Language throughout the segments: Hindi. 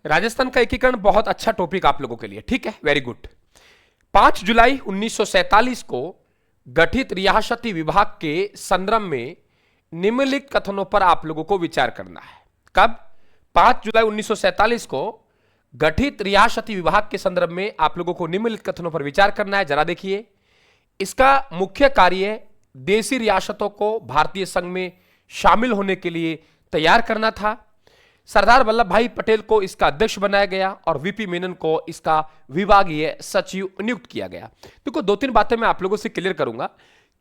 राजस्थान का एकीकरण बहुत अच्छा टॉपिक आप लोगों के लिए, ठीक है, वेरी गुड। 5 जुलाई 1947 को गठित रियासती विभाग के संदर्भ में निम्नलिखित कथनों पर आप लोगों को विचार करना है। कब? 5 जुलाई 1947 को गठित रियासती विभाग के संदर्भ में आप लोगों को निम्नलिखित कथनों पर विचार करना है। जरा देखिए, इसका मुख्य कार्य देशी रियासतों को भारतीय संघ में शामिल होने के लिए तैयार करना था। सरदार वल्लभ भाई पटेल को इसका अध्यक्ष बनाया गया और वीपी मेनन को इसका विभागीय सचिव नियुक्त किया गया। देखो, दो तीन बातें मैं आप लोगों से क्लियर करूंगा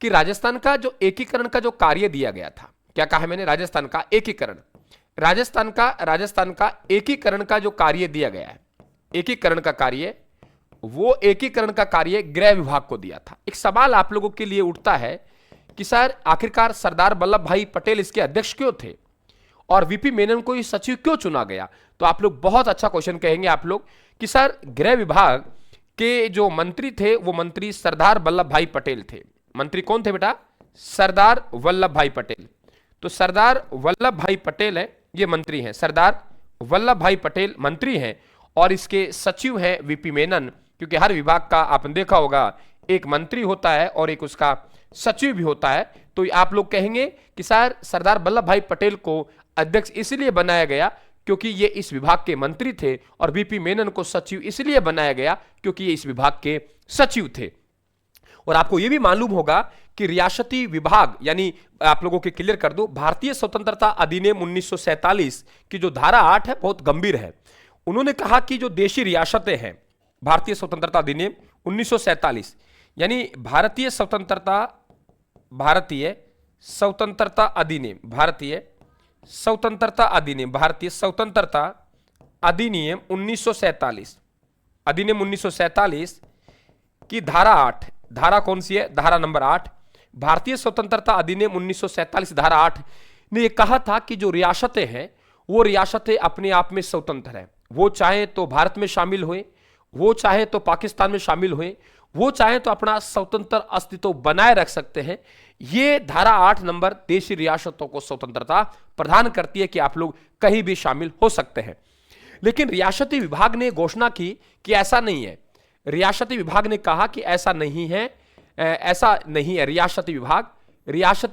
कि राजस्थान का जो एकीकरण का जो कार्य दिया गया था, क्या कहा मैंने? राजस्थान का एकीकरण, राजस्थान का एकीकरण का जो कार्य दिया गया है, एकीकरण का कार्य, वो एकीकरण का कार्य गृह विभाग को दिया था। एक सवाल आप लोगों के लिए उठता है कि सर आखिरकार सरदार वल्लभ भाई पटेल इसके अध्यक्ष क्यों थे और वीपी मेनन को ये सचिव क्यों चुना गया? तो आप लोग बहुत अच्छा क्वेश्चन कहेंगे आप लोग कि सर गृह विभाग के जो मंत्री थे वो मंत्री सरदार वल्लभ भाई पटेल थे। मंत्री कौन थे बेटा? सरदार वल्लभ भाई पटेल। तो सरदार वल्लभ भाई पटेल है, ये मंत्री हैं, सरदार वल्लभ भाई पटेल मंत्री हैं और इसके सचिव हैं वीपी मेनन, क्योंकि हर विभाग का आपने देखा होगा एक मंत्री होता है और एक उसका सचिव भी होता है। तो आप लोग कहेंगे कि सर सरदार वल्लभ भाई पटेल को अध्यक्ष इसलिए बनाया गया क्योंकि ये इस विभाग के मंत्री थे और वीपी मेनन को सचिव इसलिए बनाया गया क्योंकि ये इस विभाग के सचिव थे। और आपको यह भी मालूम होगा कि रियासती विभाग, यानी आप लोगों के क्लियर कर दूं, भारतीय स्वतंत्रता अधिनियम 1947 की जो धारा 8 है बहुत गंभीर है। उन्होंने कहा कि जो देशी रियासतें हैं, भारतीय स्वतंत्रता अधिनियम 1947 यानी भारतीय स्वतंत्रता अधिनियम 1947 की धारा 8, धारा कौन सी है? धारा नंबर 8। भारतीय स्वतंत्रता अधिनियम 1947 धारा 8 ने यह कहा था कि जो रियासतें हैं वो रियासतें अपने आप में स्वतंत्र हैं। वो चाहे तो भारत में शामिल हुए, वो चाहे तो पाकिस्तान में शामिल हुए, वो चाहे तो अपना स्वतंत्र अस्तित्व बनाए रख सकते हैं। ये धारा 8 नंबर देशी रियासतों को स्वतंत्रता प्रदान करती है कि आप लोग कहीं भी शामिल हो सकते हैं। लेकिन रियासती विभाग ने घोषणा की कि ऐसा नहीं है। रियासती विभाग ने कहा कि ऐसा नहीं है, ऐसा नहीं है। रियासती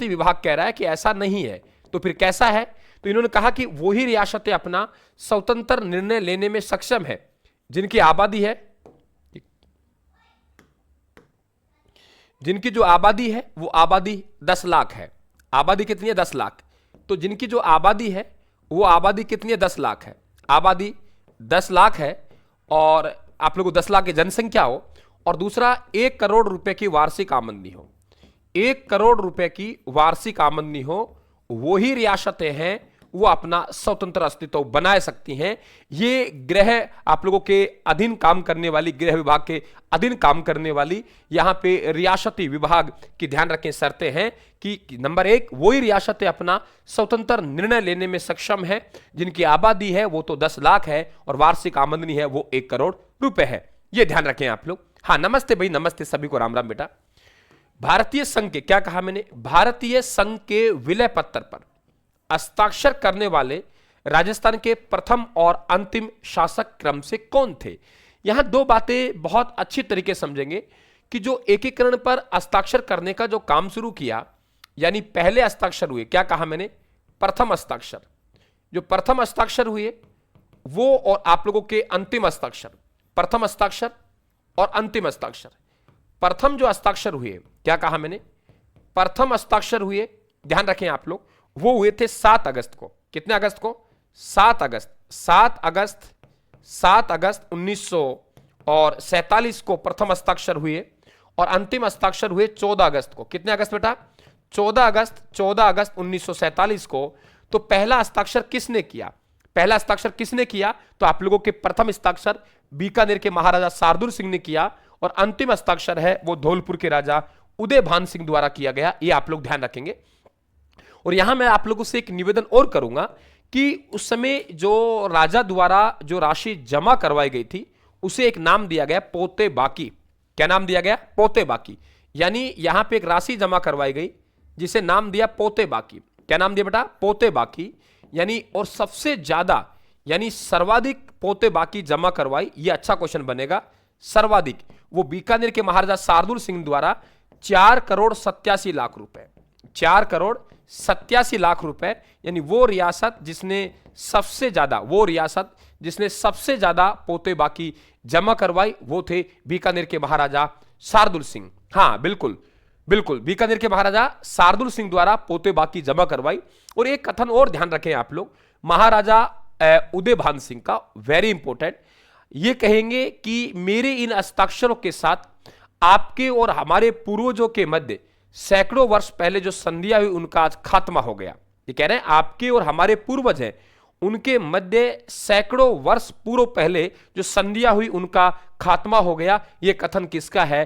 विभाग कह रहा है कि ऐसा नहीं है। तो फिर कैसा है? तो इन्होंने कहा कि वही रियासतें अपना स्वतंत्र निर्णय लेने में सक्षम है जिनकी आबादी है, जिनकी जो आबादी है वो आबादी 10 लाख है। आबादी कितनी है? 10 लाख। तो जिनकी जो आबादी है वो आबादी कितनी है? 10 लाख है। आबादी 10 लाख है और आप लोगों को 10 लाख की जनसंख्या हो और दूसरा 1 करोड़ रुपए की वार्षिक आमदनी हो, 1 करोड़ रुपए की वार्षिक आमदनी हो, वही रियासतें हैं वो अपना स्वतंत्र अस्तित्व बनाए सकती हैं। ये गृह आप लोगों के अधीन काम करने वाली, गृह विभाग के अधीन काम करने वाली यहां पे रियासती विभाग की ध्यान रखें शर्तें हैं कि नंबर 1 वही रियासतें अपना स्वतंत्र निर्णय लेने में सक्षम है जिनकी आबादी है वो तो 10 लाख है और वार्षिक आमदनी है वो 1 करोड़ रुपए है। ये ध्यान रखें आप लोग। हाँ, नमस्ते भाई, नमस्ते सभी को, राम राम बेटा। भारतीय संघ के, क्या कहा मैंने? भारतीय संघ के विलय पत्र पर हस्ताक्षर करने वाले राजस्थान के प्रथम और अंतिम शासक क्रम से कौन थे? यहां दो बातें बहुत अच्छी तरीके समझेंगे कि जो एकीकरण पर हस्ताक्षर करने का जो काम शुरू किया, यानी पहले हस्ताक्षर हुए, क्या कहा मैंने? प्रथम हस्ताक्षर। जो प्रथम हस्ताक्षर हुए वो और आप लोगों के अंतिम हस्ताक्षर, प्रथम हस्ताक्षर और अंतिम हस्ताक्षर। प्रथम जो हस्ताक्षर हुए, क्या कहा मैंने? प्रथम हस्ताक्षर हुए, ध्यान रखें आप लोग, वो हुए थे 7 अगस्त को। कितने अगस्त को? 7 अगस्त 1947 को प्रथम हस्ताक्षर हुए और अंतिम हस्ताक्षर हुए 14 अगस्त को। कितने अगस्त बेटा? 14 अगस्त 1947 को। तो पहला हस्ताक्षर किसने किया? पहला हस्ताक्षर किसने किया? तो आप लोगों के प्रथम हस्ताक्षर बीकानेर के महाराजा शार्दुल सिंह ने किया और अंतिम हस्ताक्षर है वो धौलपुर के राजा उदय भान सिंह द्वारा किया गया। ये आप लोग ध्यान रखेंगे। और यहां मैं आप लोगों से एक निवेदन और करूंगा कि उस समय जो राजा द्वारा जो राशि जमा करवाई गई थी उसे एक नाम दिया गया पोते बाकी। क्या नाम दिया गया? पोते बाकी। यानी यहां पे एक राशि जमा करवाई गई जिसे नाम दिया पोते बाकी। क्या नाम दिया बेटा? पोते बाकी। यानी और सबसे ज्यादा यानी सर्वाधिक पोते बाकी जमा करवाई, ये अच्छा क्वेश्चन बनेगा। सर्वाधिक वो बीकानेर के महाराजा शार्दुल सिंह द्वारा 4,87,00,000 रुपए, 4,87,00,000 रुपए, यानी वो रियासत जिसने सबसे ज्यादा पोते बाकी जमा करवाई वो थे बीकानेर के महाराजा शार्दुल सिंह। हाँ बिल्कुल बिल्कुल, बीकानेर के महाराजा शार्दुल सिंह द्वारा पोते बाकी जमा करवाई। और एक कथन और ध्यान रखें आप लोग, महाराजा उदयभान सिंह का, वेरी इंपॉर्टेंट, ये कहेंगे कि मेरे इन हस्ताक्षरों के साथ आपके और हमारे पूर्वजों के मध्य सैकड़ों वर्ष पहले जो संधिया हुई उनका आज खात्मा हो गया। ये कह रहे हैं आपके और हमारे पूर्वज हैं, उनके मध्य सैकड़ों वर्ष पूर्व पहले जो संधिया हुई उनका खात्मा हो गया। ये कथन किसका है?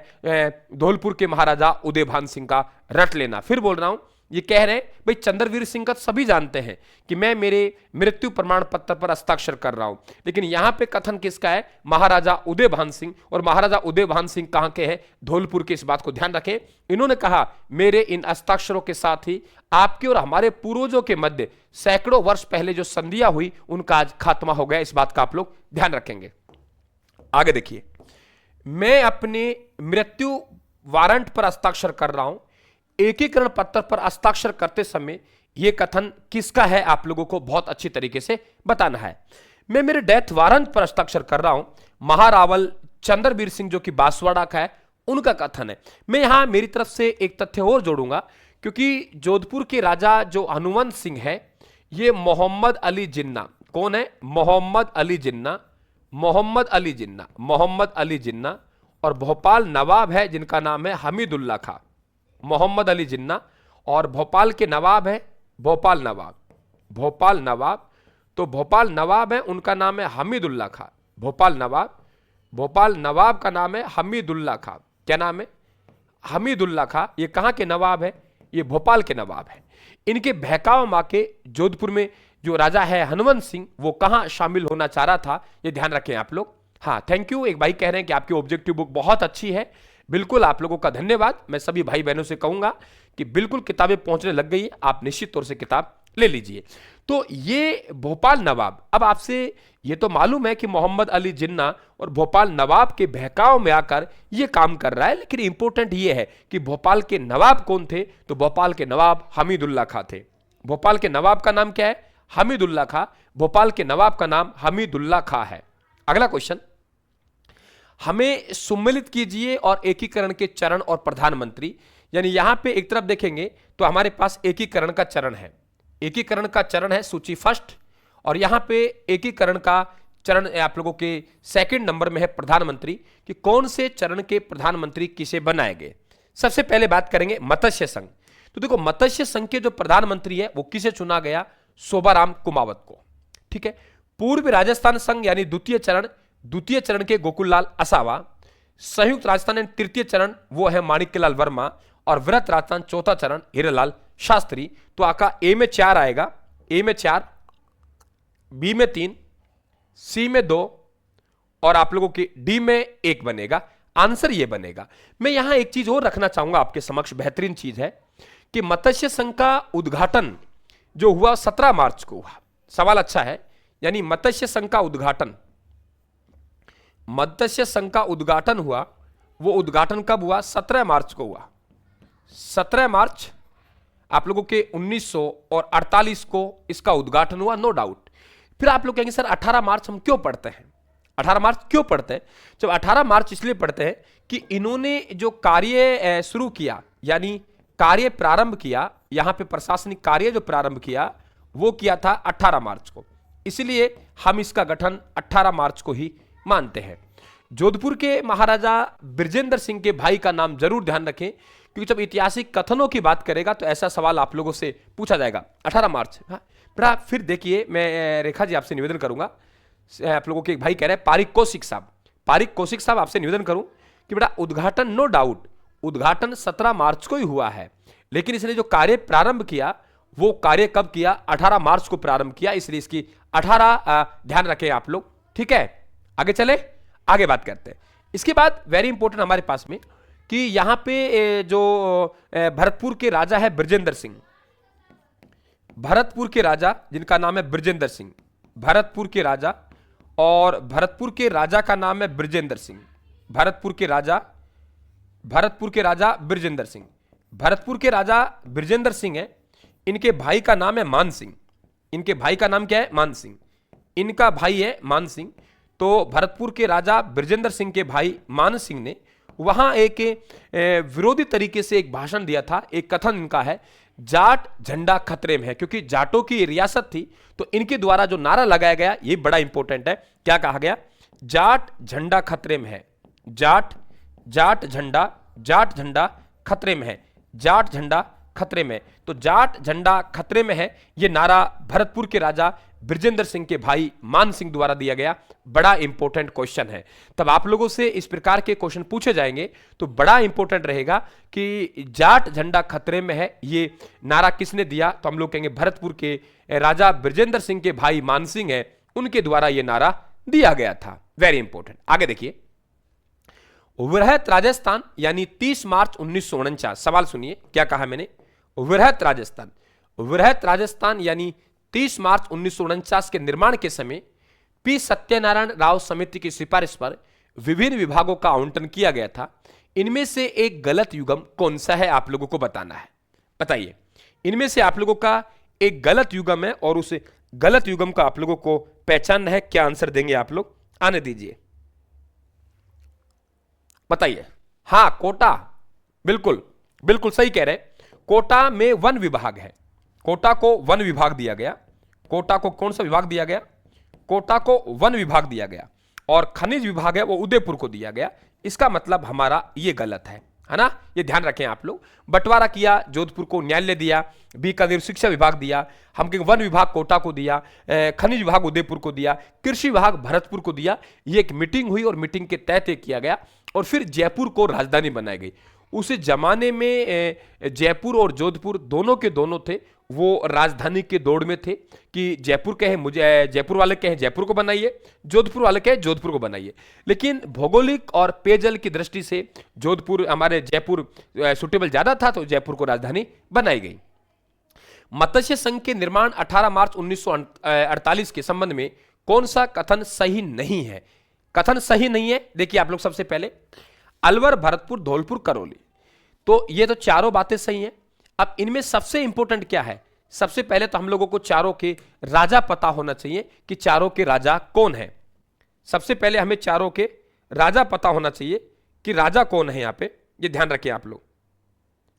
धौलपुर के महाराजा उदयभान सिंह का। रट लेना, फिर बोल रहा हूं, ये कह रहे हैं भाई चंद्रवीर सिंह का सभी जानते हैं कि मैं मेरे मृत्यु प्रमाण पत्र पर हस्ताक्षर कर रहा हूं, लेकिन यहां पे कथन किसका है? महाराजा उदयभान सिंह। और महाराजा उदयभान सिंह कहां के हैं? धौलपुर के। इस बात को ध्यान रखें। इन्होंने कहा मेरे इन हस्ताक्षरों के साथ ही आपके और हमारे पूर्वजों के मध्य सैकड़ों वर्ष पहले जो संधिया हुई उनका आज खात्मा हो गया। इस बात का आप लोग ध्यान रखेंगे। आगे देखिए, मैं अपने मृत्यु वारंट पर हस्ताक्षर कर रहा हूं। एकीकरण पत्र पर हस्ताक्षर करते समय यह कथन किसका है? आप लोगों को बहुत अच्छी तरीके से बताना है। मैं मेरे डेथ वारंट पर हस्ताक्षर कर रहा हूं, महारावल चंद्रवीर सिंह जो कि बांसवाड़ा का है, उनका कथन है। मैं यहां मेरी तरफ से एक तथ्य और जोड़ूंगा, क्योंकि जोधपुर के राजा जो हनुमंत सिंह है, ये मोहम्मद अली जिन्ना, कौन है? मोहम्मद अली जिन्ना, मोहम्मद अली जिन्ना, मोहम्मद अली जिन्ना। और भोपाल नवाब है जिनका नाम है हमीदुल्ला खां, मोहम्मद अली जिन्ना। और भोपाल के नवाब है भोपाल नवाब, भोपाल नवाब। तो भोपाल नवाब है, उनका नाम है हमीदुल्ला खां। भोपाल नवाब, भोपाल नवाब का नाम है हमीदुल्ला खां। क्या नाम है? हमीदुल्ला खां। ये कहां के नवाब है? ये भोपाल के नवाब है। इनके बहकाव मां के जोधपुर में जो राजा है हनुमंत सिंह, वो कहां शामिल होना चाह रहा था, ये ध्यान रखें आप लोग। हाँ, थैंक यू। एक भाई कह रहे हैं कि आपकी ऑब्जेक्टिव बुक बहुत अच्छी है। बिल्कुल, आप लोगों का धन्यवाद। मैं सभी भाई बहनों से कहूंगा कि बिल्कुल किताबें पहुंचने लग गई है, आप निश्चित तौर से किताब ले लीजिए। तो ये भोपाल नवाब, अब आपसे ये तो मालूम है कि मोहम्मद अली जिन्ना और भोपाल नवाब के बहकाव में आकर ये काम कर रहा है, लेकिन इंपॉर्टेंट ये है कि भोपाल के नवाब कौन थे? तो भोपाल के नवाब हमीदुल्ला खां थे। भोपाल के नवाब का नाम क्या है? हमीदुल्ला खां। भोपाल के नवाब का नाम हमीदुल्ला खां है। अगला क्वेश्चन, हमें सुम्मिलित कीजिए और एकीकरण के चरण और प्रधानमंत्री। यानी यहां पे एक तरफ देखेंगे तो हमारे पास एकीकरण का चरण है, एकीकरण का चरण है सूची फर्स्ट, और यहां पे एकीकरण का चरण आप लोगों के सेकंड नंबर में है प्रधानमंत्री, कि कौन से चरण के प्रधानमंत्री किसे बनाए गए। सबसे पहले बात करेंगे मत्स्य संघ। तो देखो, मत्स्य संघ के जो प्रधानमंत्री है वो किसे चुना गया? शोभाराम कुमावत को। ठीक है। पूर्व राजस्थान संघ यानी द्वितीय चरण के गोकुललाल असावा। संयुक्त राजस्थान यानी तृतीय चरण वो है माणिक्यलाल वर्मा। और वृहत राजस्थान चौथा चरण हीरालाल शास्त्री। तो आका ए में 4 आएगा, ए में 4, बी में 3, सी में 2 और आप लोगों के डी में 1 बनेगा। आंसर ये बनेगा। मैं यहां एक चीज और रखना चाहूंगा आपके समक्ष, बेहतरीन चीज है कि मत्स्य संघ का उद्घाटन जो हुआ 17 मार्च को हुआ। सवाल अच्छा है। यानी मत्स्य संघ का उद्घाटन, मत्स्य संघ का उद्घाटन हुआ, वो उद्घाटन कब हुआ? 17 मार्च को हुआ। 17 मार्च आप लोगों के 1948 को इसका उद्घाटन हुआ, नो डाउट। फिर आप लोग कहेंगे सर 18 मार्च हम क्यों पढ़ते हैं? 18 मार्च क्यों पढ़ते हैं? जब 18 मार्च इसलिए पढ़ते हैं कि इन्होंने जो कार्य शुरू किया, यानी कार्य प्रारंभ किया, यहां पे प्रशासनिक कार्य जो प्रारंभ किया वो किया था 18 मार्च को, इसलिए हम इसका गठन 18 मार्च को ही मानते हैं। जोधपुर के महाराजा बृजेंद्र सिंह के भाई का नाम जरूर ध्यान रखें, क्योंकि जब ऐतिहासिक कथनों की बात करेगा तो ऐसा सवाल आप लोगों से पूछा जाएगा। 18 मार्च। हाँ, बेटा फिर देखिए, मैं रेखा जी आपसे निवेदन करूंगा, आप लोगों के एक भाई कह रहे हैं पारिक कौशिक साहब, पारिक कौशिक साहब आपसे निवेदन करूं कि बेटा उद्घाटन नो डाउट उद्घाटन 17 मार्च को ही हुआ है, लेकिन इसने जो कार्य प्रारंभ किया वो कार्य कब किया? 18 मार्च को प्रारंभ किया, इसलिए इसकी 18 ध्यान रखें आप लोग। ठीक है, आगे चले, आगे बात करते हैं। इसके बाद वेरी इंपॉर्टेंट हमारे पास में कि यहां पे जो भरतपुर के राजा है बृजेंद्र सिंह, भरतपुर के राजा जिनका नाम है बृजेंद्र सिंह, भरतपुर के राजा, और भरतपुर के राजा का नाम है बृजेंद्र सिंह। भरतपुर के राजा बृजेंद्र सिंह। भरतपुर के राजा बृजेंद्र सिंह है, इनके भाई का नाम है मान सिंह। इनके भाई का नाम क्या है? मान सिंह। इनका भाई है मान सिंह। तो भरतपुर के राजा बृजेंद्र सिंह के भाई मान सिंह ने वहां एक विरोधी तरीके से एक भाषण दिया था। एक कथन इनका है, जाट झंडा खतरे में है, क्योंकि जाटों की रियासत थी। तो इनके द्वारा जो नारा लगाया गया ये बड़ा इंपॉर्टेंट है। क्या कहा गया? जाट झंडा खतरे में है। जाट झंडा खतरे में है। जाट झंडा खतरे में। तो जाट झंडा खतरे में है, यह नारा भरतपुर के राजा बृजेंद्र सिंह के भाई मान सिंह द्वारा दिया गया। बड़ा इंपॉर्टेंट क्वेश्चन है। तब आप लोगों से इस प्रकार के क्वेश्चन पूछे जाएंगे तो बड़ा इंपॉर्टेंट रहेगा कि जाट झंडा खतरे में है, ये नारा किसने दिया? तो हम लोग कहेंगे भरतपुर के राजा बृजेंद्र सिंह के भाई मान सिंह है, उनके द्वारा यह नारा दिया गया था। Very important. आगे देखिए, वृहत राजस्थान यानी 30 मार्च 1949। सवाल सुनिए, क्या कहा मैंने? वृहत राजस्थान यानी 30 मार्च 1949 के निर्माण के समय पी सत्यनारायण राव समिति की सिफारिश पर विभिन्न विभागों का आवंटन किया गया था। इनमें से एक गलत युग्म कौन सा है, आप लोगों को बताना है। बताइए, इनमें से आप लोगों का एक गलत युग्म है और उस गलत युग्म का आप लोगों को पहचानना है। क्या आंसर देंगे आप लोग? आने दीजिए, बताइए। हां, कोटा। बिल्कुल बिल्कुल सही कह रहे हैं। कोटा में वन विभाग है। कोटा को वन विभाग दिया गया। कोटा को कौन सा विभाग दिया गया? कोटा को वन विभाग दिया गया। और खनिज विभाग है वो उदयपुर को दिया गया। इसका मतलब हमारा ये गलत है ना? ये ध्यान रखें आप लोग। बंटवारा किया, जोधपुर को न्यायालय दिया, बीकानेर शिक्षा विभाग दिया, हम वन विभाग कोटा को दिया, खनिज विभाग उदयपुर को दिया, कृषि विभाग भरतपुर को दिया। ये एक मीटिंग हुई और मीटिंग के तय किया गया और फिर जयपुर को राजधानी बनाई गई। उस जमाने में जयपुर और जोधपुर दोनों के दोनों थे, वो राजधानी के दौड़ में थे कि जयपुर कहे मुझे, जयपुर वाले कहे जयपुर को बनाइए, जोधपुर वाले कहे जोधपुर को बनाइए। लेकिन भौगोलिक और पेयजल की दृष्टि से जोधपुर, हमारे जयपुर सुटेबल ज्यादा था, तो जयपुर को राजधानी बनाई गई। मत्स्य संघ के निर्माण 18 मार्च 1948 के संबंध में कौन सा कथन सही नहीं है? कथन सही नहीं है, देखिए आप लोग। सबसे पहले अलवर, भरतपुर, धौलपुर, करौली, तो ये तो चारों बातें सही हैं। अब इनमें सबसे इंपॉर्टेंट क्या है? सबसे पहले तो हम लोगों को चारों के राजा पता होना चाहिए कि चारों के राजा कौन है। सबसे पहले हमें चारों के राजा पता होना चाहिए कि राजा कौन है। यहां पे ये ध्यान रखिए आप लोग।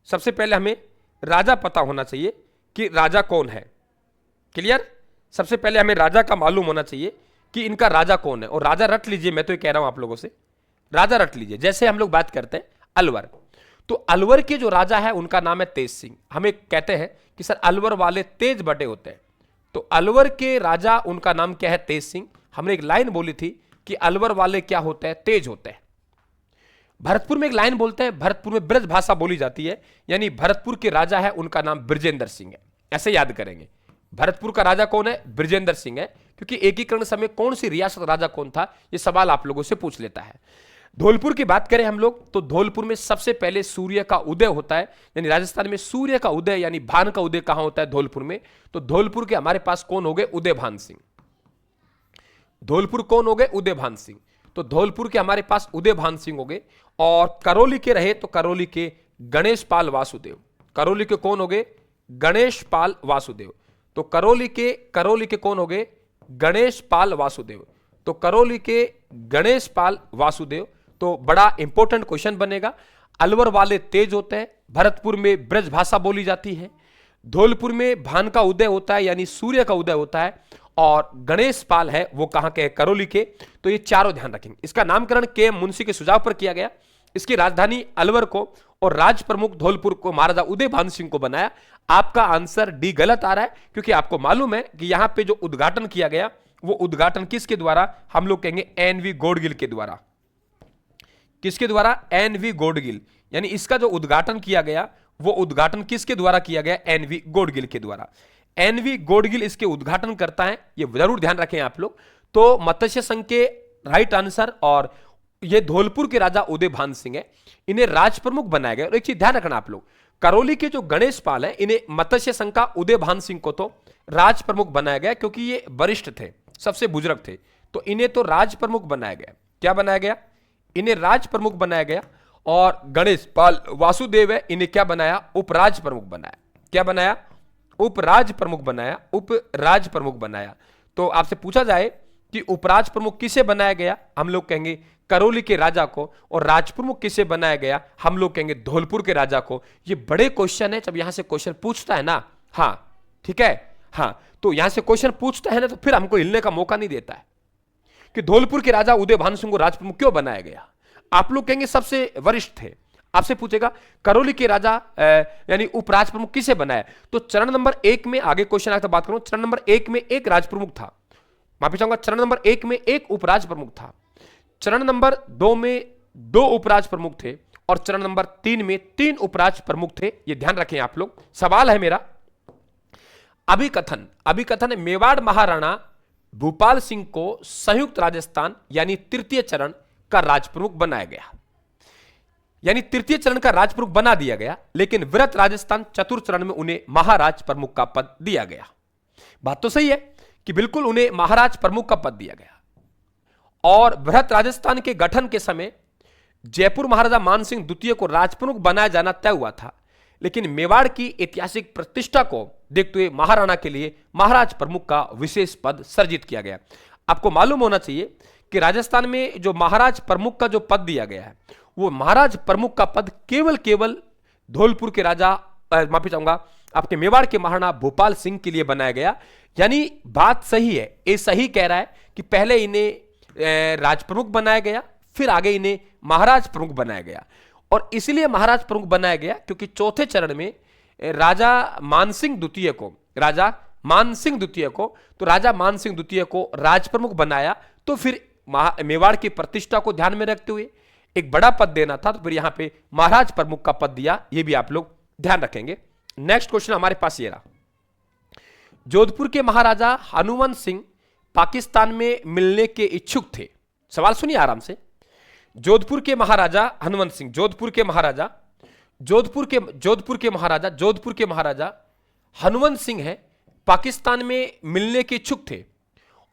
सबसे पहले हमें राजा पता होना चाहिए कि राजा कौन है। क्लियर? सबसे पहले हमें राजा का मालूम होना चाहिए कि इनका राजा कौन है। और राजा रट लीजिए, मैं तो ये कह रहा हूं आप लोगों से, राजा रट लीजिए। जैसे हम लोग बात करते हैं अलवर, तो अलवर के जो राजा है उनका नाम है तेज सिंह। हमें कहते हैं कि सर अलवर वाले तेज बटे होते हैं, तो अलवर के राजा उनका नाम क्या है? तेज सिंह। हमने एक लाइन बोली थी कि अलवर वाले क्या होते हैं? तेज होते हैं। भरतपुर में एक लाइन बोलते हैं, भरतपुर में ब्रज भाषा बोली जाती है, यानी भरतपुर के राजा है उनका नाम बृजेंद्र सिंह है। ऐसे याद करेंगे, भरतपुर का राजा कौन है? बृजेंद्र सिंह है। क्योंकि एकीकरण समय कौन सी रियासत राजा कौन था, यह सवाल आप लोगों से पूछ लेता है। धौलपुर की बात करें हम लोग, तो धौलपुर में सबसे पहले सूर्य का उदय होता है। यानी राजस्थान में सूर्य का उदय यानी भान का उदय कहां होता है? धौलपुर में। तो धौलपुर के हमारे पास कौन हो गए? उदय भान सिंह। धौलपुर कौन हो गए? उदय भान सिंह। तो धौलपुर के हमारे पास उदय भान सिंह हो गए। और करौली के रहे तो करौली के गणेश पाल वासुदेव। करौली के कौन हो गए? गणेश पाल वासुदेव। तो करौली के कौन हो गए? गणेश पाल वासुदेव। तो करौली के गणेश पाल वासुदेव। तो बड़ा इंपॉर्टेंट क्वेश्चन बनेगा। अलवर वाले तेज होते हैं, भरतपुर में ब्रज भाषा बोली जाती है, धौलपुर में भान का उदय होता है यानी सूर्य का उदय होता है, और गणेश पाल है वो कहां के? करौली के। तो ये चारों ध्यान रखेंगे। इसका नामकरण के मुंशी के सुझाव पर किया गया। इसकी राजधानी अलवर को और राज प्रमुख धौलपुर को महाराजा उदय भान सिंह को बनाया। आपका आंसर डी गलत आ रहा है, क्योंकि आपको मालूम है कि यहां पे जो उद्घाटन किया गया वो उद्घाटन किसके द्वारा? हम लोग कहेंगे एनवी गौडगिल के द्वारा। किसके द्वारा? एनवी गौडगिल। यानी इसका जो उद्घाटन किया गया वो उद्घाटन किसके द्वारा किया गया? एनवी गौडगिल के द्वारा। एनवी गौडगिल इसके उद्घाटन करता है, ये जरूर ध्यान रखें आप लोग। तो मत्स्य संघ के राइट आंसर, और ये धौलपुर के राजा उदय भान सिंह है, इन्हें राज प्रमुख बनाया गया। और एक चीज ध्यान रखना आप लोग, करौली के जो गणेश पाल है इन्हें मत्स्य संघ का उदय भान सिंह को तो राज प्रमुख बनाया गया क्योंकि ये वरिष्ठ थे। सबसे बुजुर्ग थे, तो इन्हें तो राज प्रमुख बनाया गया। क्या बनाया गया? इन्हें राज प्रमुख बनाया गया। और गणेश पाल वासुदेव है, इन्हें क्या बनाया? उपराज प्रमुख बनाया। क्या बनाया? उपराज प्रमुख बनाया। उपराज प्रमुख बनाया। तो आपसे पूछा जाए कि उपराज प्रमुख किसे बनाया गया, हम लोग कहेंगे करौली के राजा को। और राज प्रमुख किसे बनाया गया, हम लोग कहेंगे धौलपुर के राजा को। ये बड़े क्वेश्चन है, जब यहां से क्वेश्चन पूछता है ना, हाँ ठीक है, हाँ तो यहां से क्वेश्चन पूछता है ना, तो फिर हमको हिलने का मौका नहीं देता है कि धौलपुर के राजा उदय भानु सिंह को राज प्रमुख क्यों बनाया गया। आप लोग कहेंगे सबसे वरिष्ठ थे। आपसे पूछेगा करौली के राजा यानी उपराज प्रमुख किसे बनाया, तो चरण नंबर 1 में, आगे क्वेश्चन आता बात करूं, चरण नंबर 1 में एक राज प्रमुख था, माफी चाहूंगा, चरण नंबर 1 में एक उपराज प्रमुख था, चरण नंबर 2 में 2 उपराज प्रमुख थे, और चरण नंबर 3 में 3 उपराज प्रमुख थे। ये ध्यान रखें आप लोग। सवाल है मेरा, अभिकथन है मेवाड़ महाराणा भूपाल सिंह को संयुक्त राजस्थान यानी तृतीय चरण का राजप्रमुख बनाया गया, यानी तृतीय चरण का राजप्रमुख बना दिया गया, लेकिन वृहत राजस्थान चतुर्थ चरण में उन्हें महाराज प्रमुख का पद दिया गया। बात तो सही है कि बिल्कुल उन्हें महाराज प्रमुख का पद दिया गया। और वृहत राजस्थान के गठन के समय जयपुर महाराजा मानसिंह द्वितीय को राजप्रमुख बनाया जाना तय हुआ था, लेकिन मेवाड़ की ऐतिहासिक प्रतिष्ठा को देखते हुए महाराणा के लिए महाराज प्रमुख का विशेष पद सर्जित किया गया। आपको मालूम होना चाहिए कि राजस्थान में जो महाराज प्रमुख का जो पद दिया गया है, वो महाराज प्रमुख का पद केवल धौलपुर के राजा, माफी चाहूंगा, आपके मेवाड़ के महाराणा भूपाल सिंह के लिए बनाया गया। यानी बात सही है, ये सही कह रहा है कि पहले इन्हें राज प्रमुख बनाया गया, फिर आगे इन्हें महाराज प्रमुख बनाया गया। और इसलिए महाराज प्रमुख बनाया गया क्योंकि चौथे चरण में राजा मानसिंह द्वितीय को राजा मानसिंह द्वितीय को राज प्रमुख बनाया, तो फिर मेवाड़ की प्रतिष्ठा को ध्यान में रखते हुए एक बड़ा पद देना था, तो फिर यहां पे महाराज प्रमुख का पद दिया। ये भी आप लोग ध्यान रखेंगे। नेक्स्ट क्वेश्चन हमारे पास ये रहा, जोधपुर के महाराजा हनुमंत सिंह पाकिस्तान में मिलने के इच्छुक थे। सवाल सुनिए आराम से। जोधपुर के महाराजा हनुमंत सिंह, जोधपुर के महाराजा हनुमंत सिंह है, पाकिस्तान में मिलने के इच्छुक थे,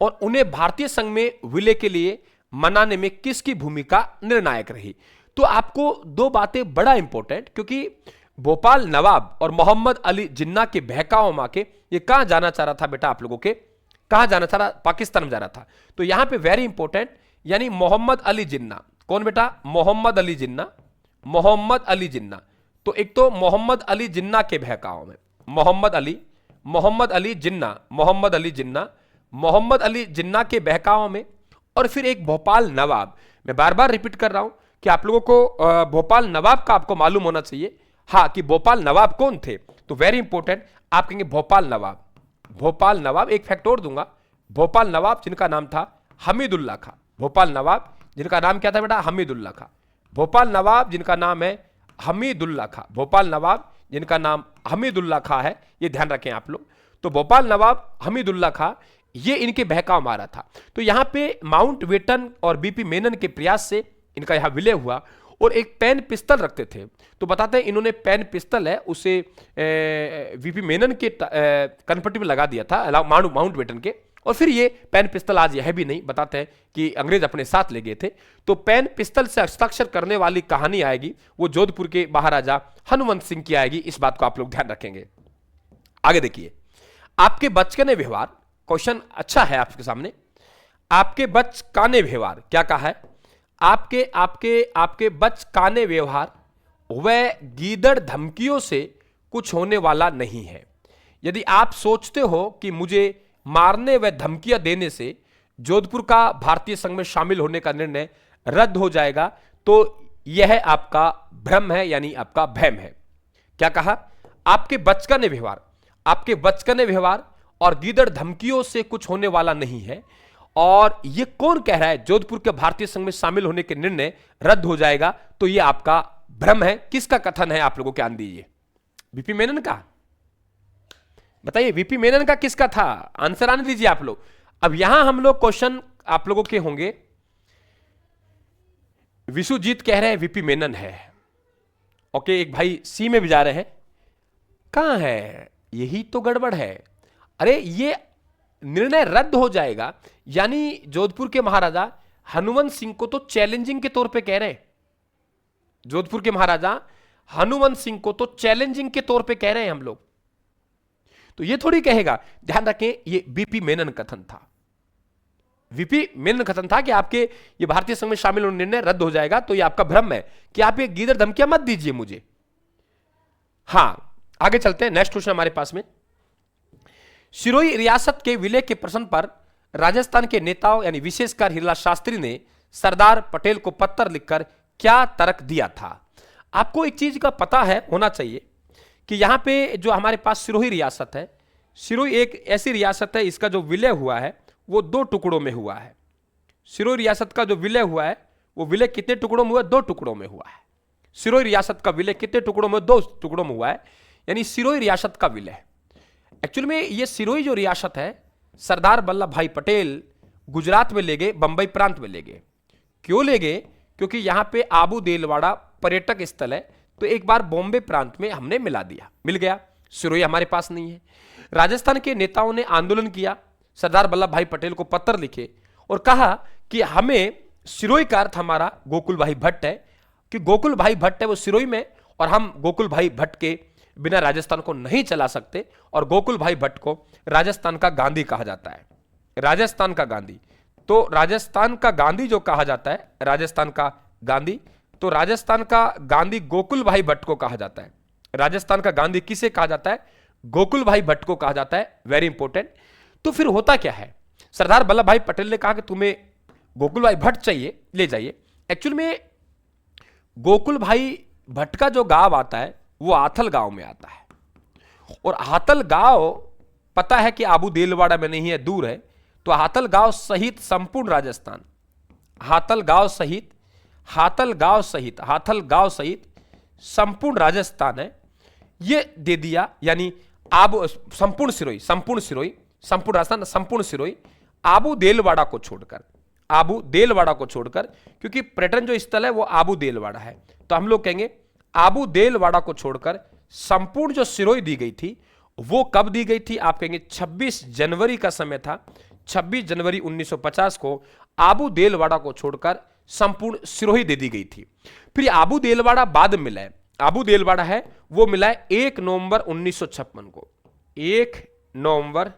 और उन्हें भारतीय संघ में विलय के लिए मनाने में किसकी भूमिका निर्णायक रही। तो आपको दो बातें बड़ा इंपॉर्टेंट, क्योंकि भोपाल नवाब और मोहम्मद अली जिन्ना के बहकाव में आके ये कहां जाना चाह रहा था बेटा, आप लोगों के कहां जाना चाह रहा, पाकिस्तान में जा रहा था। तो यहां पे वेरी इंपॉर्टेंट, यानी मोहम्मद अली जिन्ना, कौन बेटा? मोहम्मद अली जिन्ना। तो एक तो मोहम्मद अली जिन्ना के बहकाव में, मोहम्मद अली जिन्ना के बहकाव में, और फिर एक भोपाल नवाब। मैं बार बार रिपीट कर रहा हूं कि आप लोगों को भोपाल नवाब का आपको मालूम होना चाहिए, हाँ, कि भोपाल नवाब कौन थे। तो वेरी इंपॉर्टेंट, आप कहेंगे भोपाल नवाब। एक फैक्ट और दूंगा, भोपाल नवाब जिनका नाम था हमीदुल्ला खां, भोपाल नवाब जिनका नाम क्या था बेटा? हमीदुल्ला खां। भोपाल नवाब जिनका नाम है हमीदुल्ला खां है, ये ध्यान रखें आप लोग। तो भोपाल नवाब हमीदुल्ला खां, ये इनके बहकाव मारा था। तो यहां पे माउंट बेटन और बीपी मेनन के प्रयास से इनका यहां विलय हुआ, और एक पेन पिस्तल रखते थे। तो बताते हैं इन्होंने पेन पिस्तल है उसे वीपी मेनन के कन्फर्टी में लगा दिया था, माउंट बेटन के, और फिर ये पेन पिस्तल आज यह भी नहीं, बताते हैं कि अंग्रेज अपने साथ ले गए थे। तो पेन पिस्तल से हस्ताक्षर करने वाली कहानी आएगी, वो जोधपुर के महाराजा हनुमंत सिंह की आएगी। इस बात को आप लोग ध्यान रखेंगे। आगे देखिए, आपके बचकाने व्यवहार, क्वेश्चन अच्छा है आपके सामने। आपके बचकाने व्यवहार क्या कहा है? आपके बचकाने व्यवहार वह गीदड़ धमकियों से कुछ होने वाला नहीं है। यदि आप सोचते हो कि मुझे मारने व धमकियां देने से जोधपुर का भारतीय संघ में शामिल होने का निर्णय रद्द हो जाएगा, तो यह आपका भ्रम है, यानी आपका भ्रम है। क्या कहा? आपके बचकाने व्यवहार और गीदड़ धमकियों से कुछ होने वाला नहीं है। और यह कौन कह रहा है जोधपुर के भारतीय संघ में शामिल होने के निर्णय रद्द हो जाएगा? तो यह आपका भ्रम है। किसका कथन है? आप लोगों के आन दीजिए। वीपी मेनन का, बताइए वीपी मेनन का किसका था? आंसर आने दीजिए आप लोग। अब यहां हम लोग क्वेश्चन आप लोगों के होंगे, विश्वजीत कह रहे हैं वीपी मेनन है, ओके, एक भाई सी में भी जा रहे हैं, कहां है? यही तो गड़बड़ है। अरे ये निर्णय रद्द हो जाएगा, यानी जोधपुर के महाराजा हनुमंत सिंह को तो चैलेंजिंग के तौर पे कह रहे हैं। जोधपुर के महाराजा हनुमंत सिंह को तो चैलेंजिंग के तौर पे कह रहे हैं हम लोग। तो ये थोड़ी कहेगा, ध्यान रखें, ये वीपी मेनन कथन था। वीपी मेनन कथन था कि आपके ये भारतीय संघ में शामिल होने निर्णय रद्द हो जाएगा। तो ये आपका भ्रम है कि आप ये गीदड़ धमकियां मत दीजिए मुझे। हां, आगे चलते हैं। नेक्स्ट क्वेश्चन हमारे पास में, सिरोही रियासत के विलय के प्रश्न पर राजस्थान के नेताओं यानी विशेषकर हिरलाल शास्त्री ने सरदार पटेल को पत्र लिखकर क्या तर्क दिया था? आपको एक चीज का पता है, होना चाहिए कि यहां पे जो हमारे पास सिरोही रियासत है, सिरोही एक ऐसी रियासत है, इसका जो विलय हुआ है वो 2 टुकड़ों में हुआ है। सिरोही रियासत का जो विलय हुआ है वो विलय कितने टुकड़ों में हुआ? 2 टुकड़ों में हुआ है। सिरोही रियासत का विलय कितने टुकड़ों में? 2 टुकड़ों में हुआ है, यानी सिरोही रियासत का विलय। एक्चुअली में ये सिरोही जो रियासत है, सरदार वल्लभ भाई पटेल गुजरात में ले गए, बंबई प्रांत में ले गए। क्यों ले गए? क्योंकि यहां पे आबू देलवाड़ा पर्यटक स्थल है, तो एक बार बॉम्बे प्रांत में हमने मिल गया। सिरोही हमारे पास नहीं है। राजस्थान के नेताओं ने आंदोलन किया, सरदार वल्लभ भाई पटेल को पत्र लिखे और कहा कि हमें, सिरोही का अर्थ हमारा गोकुल भाई भट्ट है, कि गोकुल भाई भट्ट है वो सिरोही में, और हम गोकुल भाई भट्ट के बिना राजस्थान को नहीं चला सकते। और गोकुल भाई भट्ट को राजस्थान का गांधी कहा जाता है। राजस्थान का गांधी, तो राजस्थान का गांधी जो कहा जाता है, राजस्थान का गांधी, तो राजस्थान का गांधी गोकुल भाई भट्ट को कहा जाता है। राजस्थान का गांधी किसे कहा जाता है? गोकुल भाई भट्ट को कहा जाता है। Very important. तो फिर होता क्या है, सरदार वल्लभ भाई पटेल ने कहा कि तुम्हें गोकुल भाई भट्ट चाहिए, ले जाइए। एक्चुअल में गोकुल भाई भट्ट का जो गांव आता है वो आथल गांव में आता है, और आथल गांव पता है कि आबू देलवाड़ा में नहीं है, दूर है। तो आथल गांव सहित संपूर्ण राजस्थान, आथल गांव सहित संपूर्ण राजस्थान है, ये दे दिया। यानी आबू संपूर्ण राजस्थान, संपूर्ण सिरोही आबू देलवाड़ा को छोड़कर, क्योंकि पर्यटन जो स्थल है वो आबू देलवाड़ा है, तो हम लोग कहेंगे आबू देलवाड़ा को छोड़कर संपूर्ण जो सिरोही दी गई थी वो कब दी गई थी? आप कहेंगे 26 जनवरी का समय था। 26 जनवरी 1950 को आबू देलवाड़ा को छोड़कर संपूर्ण सिरोही दे दी गई थी। फिर आबू देलवाड़ा बाद में मिला है, आबू देलवाड़ा है वो मिला है 1 नवंबर 1956 को। 1 नवंबर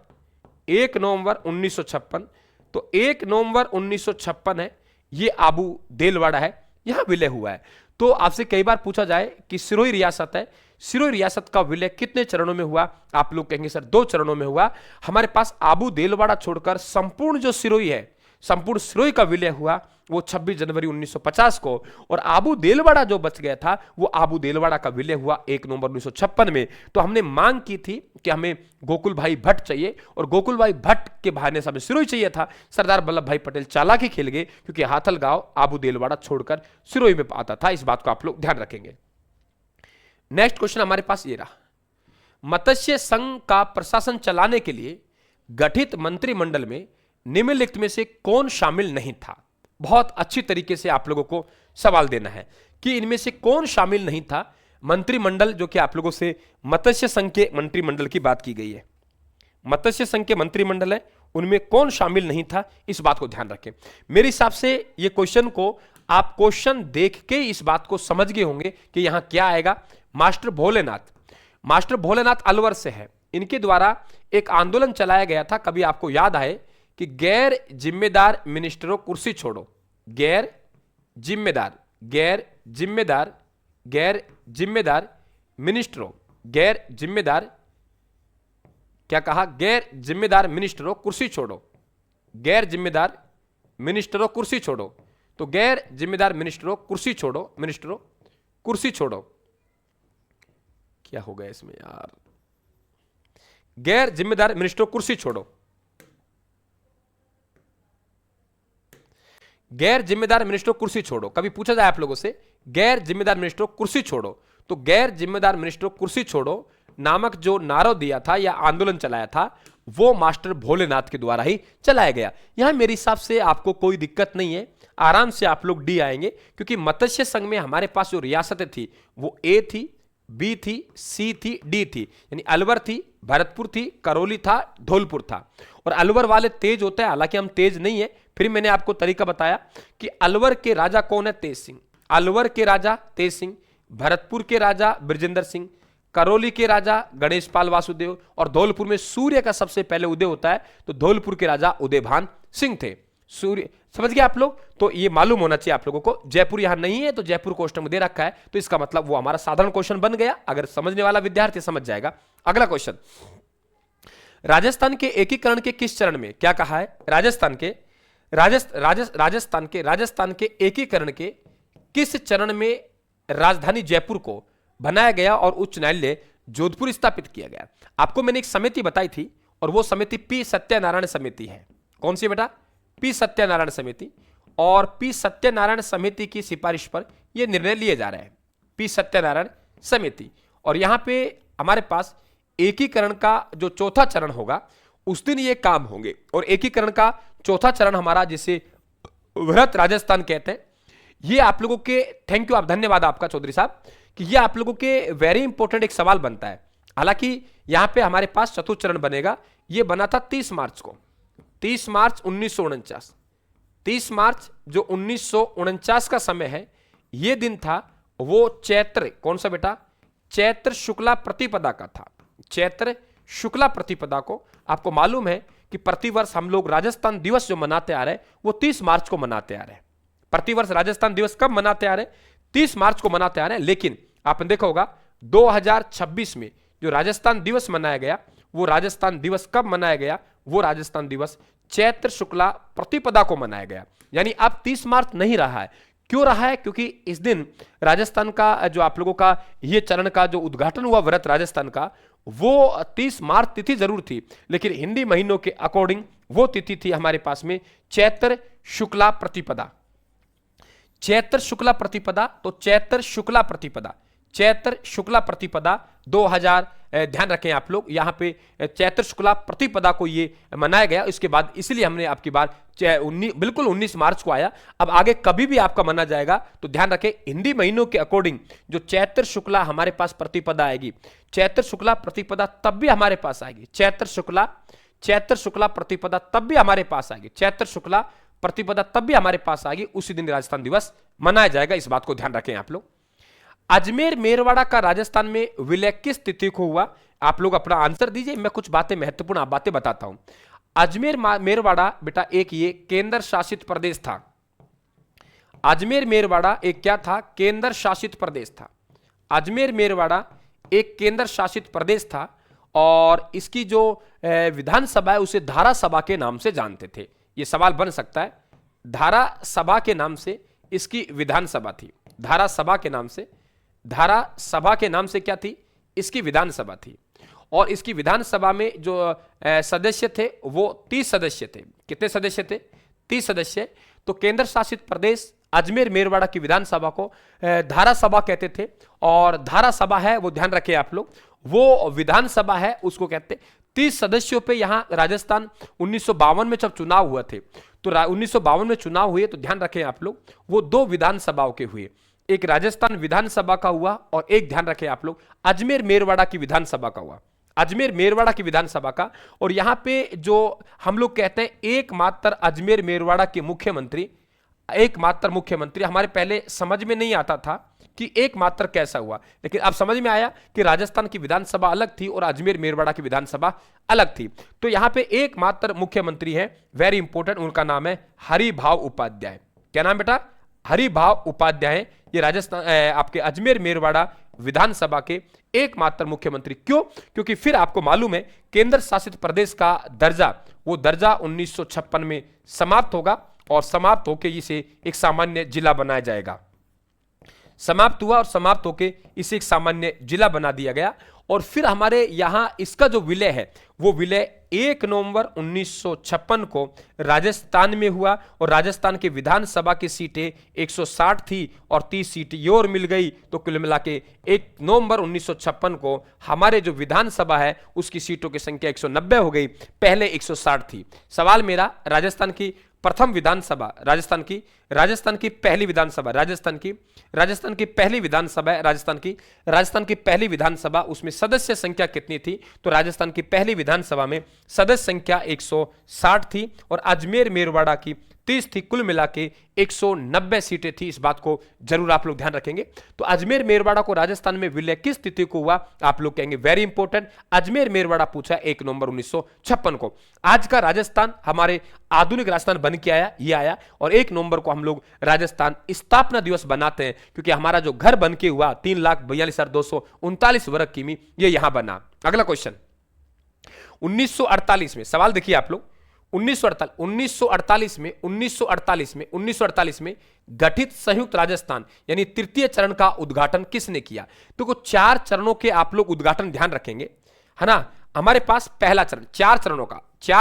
1956, तो 1 नवंबर 1956 है, ये आबू देलवाड़ा है, यहां विलय हुआ है। तो आपसे कई बार पूछा जाए कि सिरोही रियासत है, सिरोही रियासत का विलय कितने चरणों में हुआ? आप लोग कहेंगे सर 2 चरणों में हुआ। हमारे पास आबू देलवाड़ा छोड़कर संपूर्ण जो सिरोही है, संपूर्ण सिरोही का विलय हुआ वो 26 जनवरी 1950 को, और आबू देलवाड़ा जो बच गया था वो आबू देलवाड़ा का विलय हुआ 1 नवंबर 1956 में। तो हमने मांग की थी कि हमें गोकुल भाई भट्ट चाहिए, और गोकुल भाई भट्ट के बहाने से हमें सिरोही चाहिए था। सरदार वल्लभ भाई पटेल चालाकी खेल गए, क्योंकि हाथल गांव आबू देलवाड़ा छोड़कर सिरोही में आता था। इस बात को आप लोग ध्यान रखेंगे। नेक्स्ट क्वेश्चन हमारे पास ये रहा, मत्स्य संघ का प्रशासन चलाने के लिए गठित मंत्रिमंडल में निम्नलिखित में से कौन शामिल नहीं था? बहुत अच्छी तरीके से आप लोगों को सवाल देना है कि इनमें से कौन शामिल नहीं था। मंत्रिमंडल जो कि आप लोगों से मत्स्य संघ के मंत्रिमंडल की बात की गई है, मत्स्य संघ के मंत्रिमंडल है, उनमें कौन शामिल नहीं था, इस बात को ध्यान रखें। मेरे हिसाब से ये क्वेश्चन को आप क्वेश्चन देख के इस बात को समझ गए होंगे कि यहां क्या आएगा। मास्टर भोलेनाथ अलवर से है, इनके द्वारा एक आंदोलन चलाया गया था। कभी आपको याद आए कि गैर जिम्मेदार मिनिस्टरों कुर्सी छोड़ो, गैर जिम्मेदार मिनिस्टरों, क्या कहा? गैर जिम्मेदार मिनिस्टरों कुर्सी छोड़ो, गैर जिम्मेदार मिनिस्टरों कुर्सी छोड़ो। तो गैर जिम्मेदार मिनिस्टरों कुर्सी छोड़ो, क्या हो गया इसमें यार? गैर जिम्मेदार मिनिस्टरों कुर्सी छोड़ो, गैर जिम्मेदार मिनिस्टरों कुर्सी छोड़ो। कभी पूछा जाए आप लोगों से गैर जिम्मेदार मिनिस्टरों कुर्सी छोड़ो, तो गैर जिम्मेदार मिनिस्टरों कुर्सी छोड़ो नामक जो नारा दिया था या आंदोलन चलाया था वो मास्टर भोलेनाथ के द्वारा ही चलाया गया। यहां मेरे हिसाब से आपको कोई दिक्कत नहीं है, आराम से आप लोग डी आएंगे, क्योंकि मत्स्य संघ में हमारे पास जो रियासतें थी वो ए थी, बी थी, सी थी, डी थी। यानी अलवर थी, भरतपुर थी, करौली था, धौलपुर था। और अलवर वाले तेज होते हैं, हालांकि हम तेज नहीं है, फिर मैंने आपको तरीका बताया कि अलवर के राजा कौन है, तेज सिंह। अलवर के राजा तेज सिंह, भरतपुर के राजा बृजेंद्र सिंह, करौली के राजा गणेश पाल वासुदेव, और धौलपुर में सूर्य का सबसे पहले उदय होता है, तो धौलपुर के राजा उदयभान सिंह थे। सूर्य, समझ गए आप लोग? तो ये मालूम होना चाहिए आप लोगों को। जयपुर यहां नहीं है, तो जयपुर क्वेश्चन में दे रखा है, तो इसका मतलब वो हमारा साधारण क्वेश्चन बन गया। अगर समझने वाला विद्यार्थी समझ जाएगा। अगला क्वेश्चन, राजस्थान के एकीकरण के किस चरण में, क्या कहा है? राजस्थान के एकीकरण के किस चरण में राजधानी जयपुर को बनाया गया और उच्च न्यायालय जोधपुर स्थापित किया गया? आपको मैंने एक समिति बताई थी, और वो समिति पी सत्यनारायण समिति है। कौन सी बेटा? पी सत्यनारायण समिति। और पी सत्यनारायण समिति की सिफारिश पर यह निर्णय लिए जा रहे हैं, पी सत्यनारायण समिति। और यहां पे हमारे पास एकीकरण का जो चौथा चरण होगा, उस दिन ये काम होंगे। और एकीकरण का चौथा चरण हमारा, जिसे वृहत राजस्थान कहते हैं, ये आप लोगों के, थैंक यू, आप, धन्यवाद आपका चौधरी साहब, कि ये आप लोगों के वेरी इंपॉर्टेंट एक सवाल बनता है। हालांकि यहां पे हमारे पास चतुर्थ चरण बनेगा। ये बना था 30 मार्च को, 30 मार्च 1949। 30 मार्च जो 1949 का समय है, ये दिन था वो चैत्र, कौन सा बेटा? चैत्र शुक्ला प्रतिपदा का था। चैत्र शुक्ला प्रतिपदा को आपको मालूम है कि प्रतिवर्ष हम लोग राजस्थान दिवस जो मनाते आ रहे हैं, वो 30 मार्च को मनाते आ रहे हैं। प्रतिवर्ष राजस्थान दिवस कब मनाते आ रहे हैं? 30 मार्च को मनाते आ रहे हैं। लेकिन आपने देखा होगा 2026 में जो राजस्थान दिवस मनाया गया, वो राजस्थान दिवस कब मनाया गया? वो राजस्थान दिवस चैत्र शुक्ला प्रतिपदा को मनाया गया। यानी अब 30 मार्च नहीं रहा है। क्यों रहा है? क्योंकि इस दिन राजस्थान का जो आप लोगों का ये चरण का जो उद्घाटन हुआ व्रत राजस्थान का, वो 30 मार्च तिथि जरूर थी, लेकिन हिंदी महीनों के अकॉर्डिंग वो तिथि थी हमारे पास में चैत्र शुक्ला प्रतिपदा। चैत्र शुक्ला प्रतिपदा, तो चैत्र शुक्ला प्रतिपदा, चैत्र शुक्ला प्रतिपदा 2000, ध्यान रखें आप लोग, यहां पे चैत्र शुक्ला प्रतिपदा को ये मनाया गया। इसके बाद इसलिए हमने आपकी बार बिल्कुल 19 मार्च को आया। अब आगे कभी भी आपका माना जाएगा तो ध्यान रखें, हिंदी महीनों के अकॉर्डिंग जो चैत्र शुक्ला हमारे पास प्रतिपदा आएगी, चैत्र शुक्ला प्रतिपदा तब भी हमारे पास आएगी। चैत्र शुक्ला प्रतिपदा तब भी हमारे पास आएगी। चैत्र शुक्ला प्रतिपदा तब भी हमारे पास आएगी, उसी दिन राजस्थान दिवस मनाया जाएगा। इस बात को ध्यान रखें आप लोग। अजमेर मेरवाड़ा का राजस्थान में विलय किस तिथि को हुआ? आप लोग अपना आंसर दीजिए, मैं कुछ बातें, महत्वपूर्ण बातें बताता हूं। अजमेर मेरवाड़ा बेटा एक ये केंद्र शासित प्रदेश था। अजमेर मेरवाड़ा एक क्या था? केंद्र शासित प्रदेश था। अजमेर मेरवाड़ा एक केंद्र शासित प्रदेश था, और इसकी जो विधानसभा है उसे धारा सभा के नाम से जानते थे। यह सवाल बन सकता है, धारा सभा के नाम से इसकी विधानसभा थी। धारा सभा के नाम से, धारा सभा के नाम से क्या थी? इसकी विधानसभा थी। और इसकी विधानसभा में जो सदस्य थे वो 30 सदस्य थे। कितने सदस्य थे? 30 सदस्य। तो केंद्र शासित प्रदेश अजमेर मेरवाड़ा की विधानसभा को धारा सभा कहते थे। और धारा सभा है वो ध्यान रखें आप लोग, वो विधानसभा है उसको कहते। 30 सदस्यों पे यहां राजस्थान 1952 में जब चुनाव हुए थे, तो 1952 में चुनाव हुए, तो ध्यान रखें आप लोग, वो 2 विधानसभाओं के हुए। एक राजस्थान विधानसभा का हुआ, और एक ध्यान रखें आप लोग अजमेर मेरवाड़ा की विधानसभा का हुआ। अजमेर मेरवाड़ा की विधानसभा का। और यहां पे जो हम लोग कहते हैं एकमात्र अजमेर मेरवाड़ा के मुख्यमंत्री, एकमात्र मुख्यमंत्री, हमारे पहले समझ में नहीं आता था कि एकमात्र कैसा हुआ, लेकिन अब समझ में आया कि राजस्थान की विधानसभा अलग थी और अजमेर मेरवाड़ा की विधानसभा अलग थी। तो यहां पे एकमात्र मुख्यमंत्री है, वेरी इंपॉर्टेंट, उनका नाम है हरिभाव उपाध्याय। क्या नाम बेटा? हरिभाव उपाध्याय। ये राजस्थान आपके अजमेर मेरवाड़ा विधानसभा के एकमात्र मुख्यमंत्री। क्यों? क्योंकि फिर आपको मालूम है केंद्र शासित प्रदेश का दर्जा, वो दर्जा 1956 में समाप्त होगा, और समाप्त होकर इसे एक सामान्य जिला बनाया जाएगा। समाप्त हुआ और समाप्त होकर इसे एक सामान्य जिला बना दिया गया। और फिर हमारे यहां इसका जो विलय है, वो विलय 1 नवंबर 1956 को राजस्थान में हुआ। और राजस्थान के विधानसभा की सीटें 160 थी और 30 सीटें ये और मिल गई, तो कुल मिला के 1 नवंबर 1956 को हमारे जो विधानसभा है उसकी सीटों की संख्या 190 हो गई, पहले 160 थी। सवाल मेरा, राजस्थान की प्रथम विधानसभा राजस्थान की पहली विधानसभा राजस्थान की पहली विधानसभा उसमें सदस्य संख्या कितनी थी? तो राजस्थान की पहली विधानसभा में सदस्य संख्या 160 थी और अजमेर मेरवाड़ा की 30 थी। कुल मिला के 190 सीटें थी। इस बात को जरूर आप लोग ध्यान रखेंगे। तो अजमेर मेरवाड़ा को राजस्थान में विलय किस तिथि को हुआ? आप लोग कहेंगे वेरी इंपॉर्टेंट, अजमेर मेरवाड़ा पूछा 1 नवंबर 1956 को। आज का राजस्थान हमारे आधुनिक राजस्थान बन के आया, ये आया, और 1 नवंबर को हम लोग राजस्थान स्थापना दिवस बनाते हैं, क्योंकि हमारा जो घर बन के हुआ 3,42,239 वर्ग किमी, ये यहां बना। अगला क्वेश्चन 1948 में, सवाल देखिए आप लोग, 1948 में गठित संयुक्त राजस्थान यानी तृतीय चरण का उद्घाटन किसने किया? तो कुछ 4 चरणों के आप लोग उद्घाटन ध्यान रखेंगे, है ना। हमारे पास पहला चरण, 4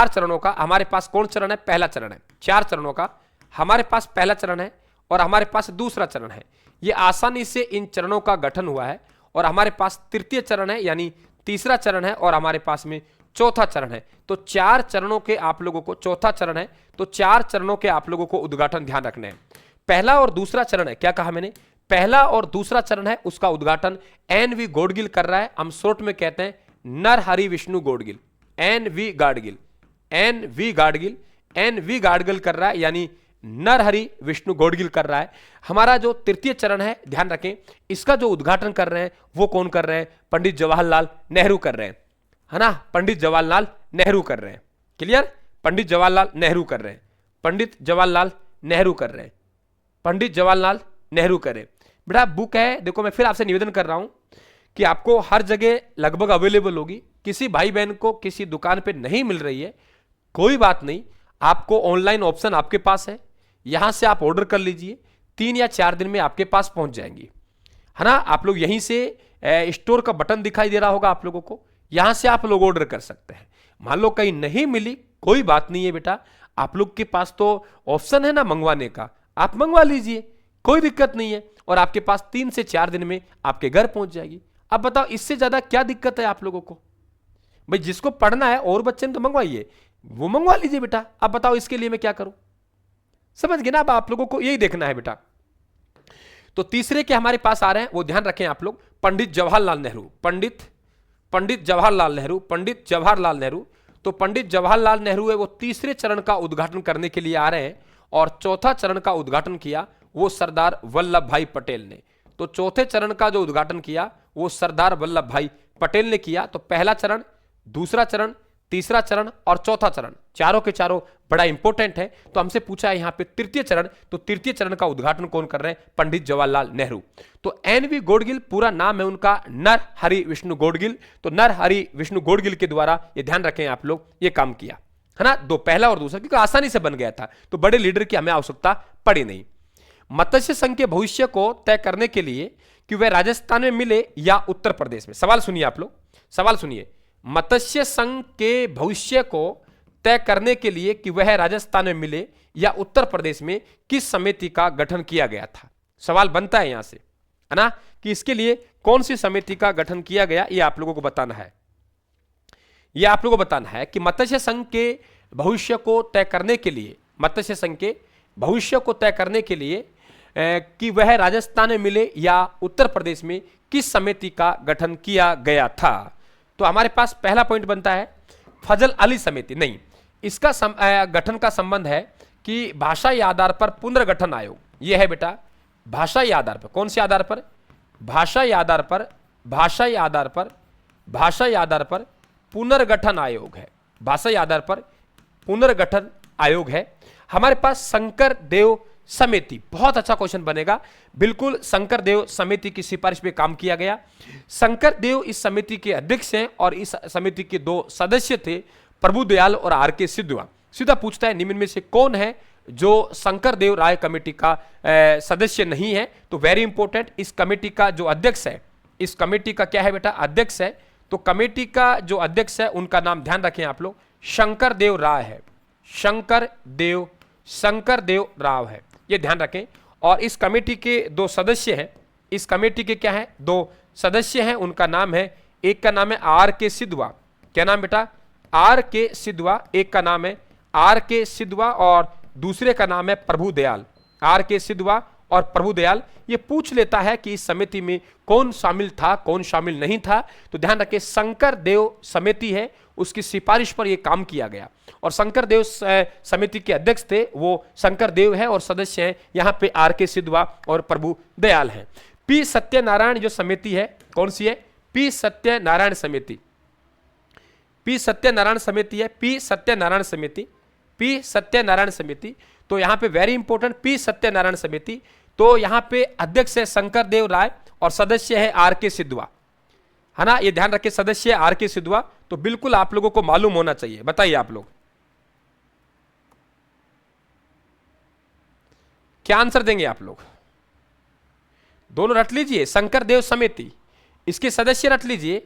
चरणों का हमारे पास कौन चरण है? पहला चरण है। 4 चरणों का हमारे पास पहला चरण है और हमारे पास दूसरा चरण है। ये आसानी से इन चरणों का गठन हुआ है और हमारे पास तृतीय चरण है यानी तीसरा चरण है और हमारे पास में चौथा चरण है। तो 4 चरणों के आप लोगों को, चौथा चरण है तो 4 चरणों के आप लोगों को उद्घाटन ध्यान रखने हैं। पहला और दूसरा चरण है, क्या कहा मैंने? पहला और दूसरा चरण है, उसका उद्घाटन एन.वी. गौड़गिल कर रहा है। हम शॉर्ट में कहते हैं नरहरि विष्णु गौड़गिल, एन.वी. गाडगिल कर रहा है, यानी नरहरि विष्णु गौड़गिल कर रहा है। हमारा जो तृतीय चरण है, ध्यान रखें, इसका जो उद्घाटन कर रहे हैं वो कौन कर रहे हैं? पंडित जवाहरलाल नेहरू कर रहे हैं, है ना। पंडित जवाहरलाल नेहरू कर रहे हैं। क्लियर? पंडित जवाहरलाल नेहरू कर रहे हैं। बेटा बुक है, देखो मैं फिर आपसे निवेदन कर रहा हूं कि आपको हर जगह लगभग अवेलेबल होगी। किसी भाई बहन को किसी दुकान पे नहीं मिल रही है, कोई बात नहीं, आपको ऑनलाइन ऑप्शन आपके पास है, यहां से आप ऑर्डर कर लीजिए, 3 या 4 दिन में आपके पास पहुंच जाएंगी, है ना। आप लोग यहीं से स्टोर का बटन दिखाई दे रहा होगा आप लोगों को, यहां से आप लोग ऑर्डर कर सकते हैं। मान लो कहीं नहीं मिली, कोई बात नहीं है बेटा, आप लोग के पास तो ऑप्शन है ना मंगवाने का, आप मंगवा लीजिए, कोई दिक्कत नहीं है, और आपके पास 3 से 4 दिन में आपके घर पहुंच जाएगी। अब बताओ इससे ज्यादा क्या दिक्कत है आप लोगों को? भाई जिसको पढ़ना है और बच्चे ने तो मंगवाइए, वो मंगवा लीजिए बेटा। अब बताओ इसके लिए मैं क्या करूं? समझ गए ना? अब आप लोगों को यही देखना है बेटा। तो तीसरे के हमारे पास आ रहे हैं, वो ध्यान रखें आप लोग, पंडित जवाहरलाल नेहरू। पंडित जवाहरलाल नेहरू। तो पंडित जवाहरलाल नेहरू है, वो तीसरे चरण का उद्घाटन करने के लिए आ रहे हैं, और चौथा चरण का उद्घाटन किया वो सरदार वल्लभ भाई पटेल ने। तो चौथे चरण का जो उद्घाटन किया वो सरदार वल्लभ भाई पटेल ने किया। तो पहला चरण, दूसरा चरण, तीसरा चरण और चौथा चरण, चारों के चारों बड़ा इंपॉर्टेंट है। तो हमसे पूछा है यहां पे तृतीय चरण, तो तृतीय चरण का उद्घाटन कौन कर रहे हैं? पंडित जवाहरलाल नेहरू। तो एन.वी. गौड़गिल पूरा नाम है उनका नरहरि विष्णु गौड़गिल। तो नरहरि विष्णु गौड़गिल के द्वारा, ये ध्यान रखें आप लोग, ये काम किया, है ना। दो, पहला और दूसरा, क्योंकि आसानी से बन गया था, तो बड़े लीडर की हमें आवश्यकता पड़ी नहीं। मत्स्य संघ के भविष्य को तय करने के लिए कि वह राजस्थान में मिले या उत्तर प्रदेश में, सवाल सुनिए आप लोग, सवाल सुनिए। मत्स्य संघ के भविष्य को तय करने के लिए कि वह राजस्थान में मिले या उत्तर प्रदेश में किस समिति का गठन किया गया था? सवाल बनता है यहां से, है ना, कि इसके लिए कौन सी समिति का गठन किया गया, ये आप लोगों को बताना है। यह आप लोगों को बताना है कि मत्स्य संघ के भविष्य को तय करने के लिए, मत्स्य संघ के भविष्य को तय करने के लिए कि वह राजस्थान में मिले या उत्तर प्रदेश में किस समिति का गठन किया गया था। तो हमारे पास पहला पॉइंट बनता है फजल अली समिति। नहीं, इसका गठन का संबंध है कि भाषाई आधार पर पुनर्गठन आयोग, यह है बेटा भाषाई आधार पर। कौन से आधार पर? भाषाई आधार पर, भाषाई आधार पर, भाषाई आधार पर पुनर्गठन आयोग है, भाषाई आधार पर पुनर्गठन आयोग है। हमारे पास शंकर देव समिति, बहुत अच्छा क्वेश्चन बनेगा, बिल्कुल शंकर देव समिति की सिफारिश पे काम किया गया। शंकर देव इस समिति के अध्यक्ष हैं और इस समिति के 2 सदस्य थे, प्रभुदयाल और आर.के. सिद्धवा। सीधा पूछता है निम्न में से कौन है जो शंकर देव राय कमेटी का सदस्य नहीं है? तो वेरी इंपॉर्टेंट, इस कमेटी का जो अध्यक्ष है, इस कमेटी का क्या है बेटा? अध्यक्ष है। तो कमेटी का जो अध्यक्ष है उनका नाम ध्यान रखें आप लोग, शंकर देव राय है, शंकर देव राव है, ये ध्यान रखें। और इस कमेटी के 2 सदस्य हैं, इस कमेटी के क्या है? 2 सदस्य हैं, उनका नाम है, एक का नाम है आर.के. सिद्धवा। क्या नाम बेटा? आर.के. सिद्धवा। एक का नाम है आर.के. सिद्धवा और दूसरे का नाम है प्रभु दयाल, आर के सिद्धवा और प्रभु दयाल। ये पूछ लेता है कि इस समिति में कौन शामिल था, कौन शामिल नहीं था। तो ध्यान रखें, शंकर देव समिति है, उसकी सिफारिश पर यह काम किया गया और शंकर देव समिति के अध्यक्ष थे वो शंकर देव है और सदस्य हैं यहां पे आर के सिद्धवा और प्रभु दयाल हैं। पी सत्यनारायण जो समिति है, कौन सी है? पी सत्यनारायण समिति। पी सत्यनारायण समिति है, पी सत्यनारायण समिति, पी सत्यनारायण समिति। तो यहां पे वेरी इंपॉर्टेंट, पी सत्यनारायण समिति। तो यहां पे अध्यक्ष है शंकर देव राय और सदस्य है आर के सिद्धवा, है ना, ये ध्यान रखिए, सदस्य आर के सिद्धवा। तो बिल्कुल आप लोगों को मालूम होना चाहिए। बताइए आप लोग क्या आंसर देंगे आप लोग? दोनों रट लीजिए, शंकर देव समिति, इसके सदस्य रट लीजिए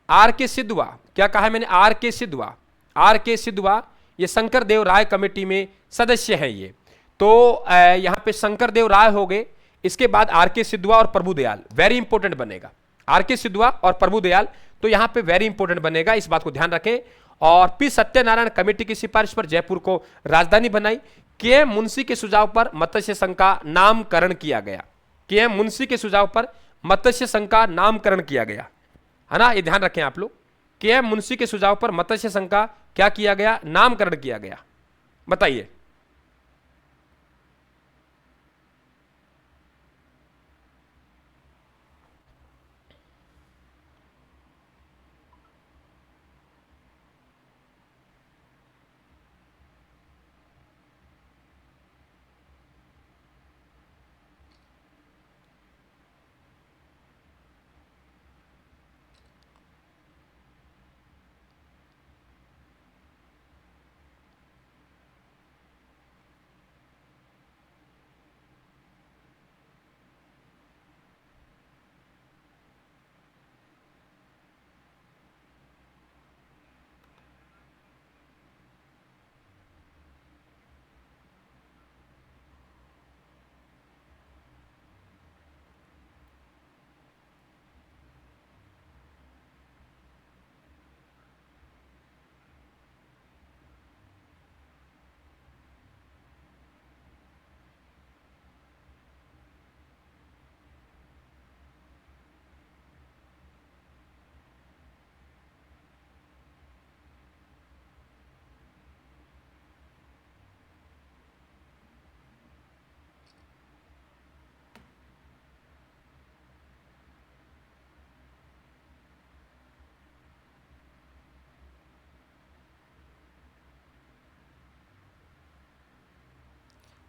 आर के सिद्धवा। क्या कहा है मैंने? आर के सिद्धवा, आर के सिद्धवा ये शंकर देव राय कमेटी में सदस्य हैं ये। तो यहां पे शंकर देव राय हो गए, इसके बाद आर के सिद्धवा और प्रभु दयाल, वेरी इंपॉर्टेंट बनेगा, आर के सिद्धवा और प्रभु दयाल। तो यहां पे वेरी इंपॉर्टेंट बनेगा, इस बात को ध्यान रखें। और पी सत्यनारायण कमेटी की सिफारिश पर जयपुर को राजधानी बनाई। के एम मुंशी के सुझाव पर मत्स्य संघ का नामकरण किया गया। के एम मुंशी के सुझाव पर मत्स्य संघ का नामकरण किया गया, है ना, ये ध्यान रखें आप लोग। के एम मुंशी के सुझाव पर मत्स्य संघ का क्या किया गया? नामकरण किया गया। बताइए।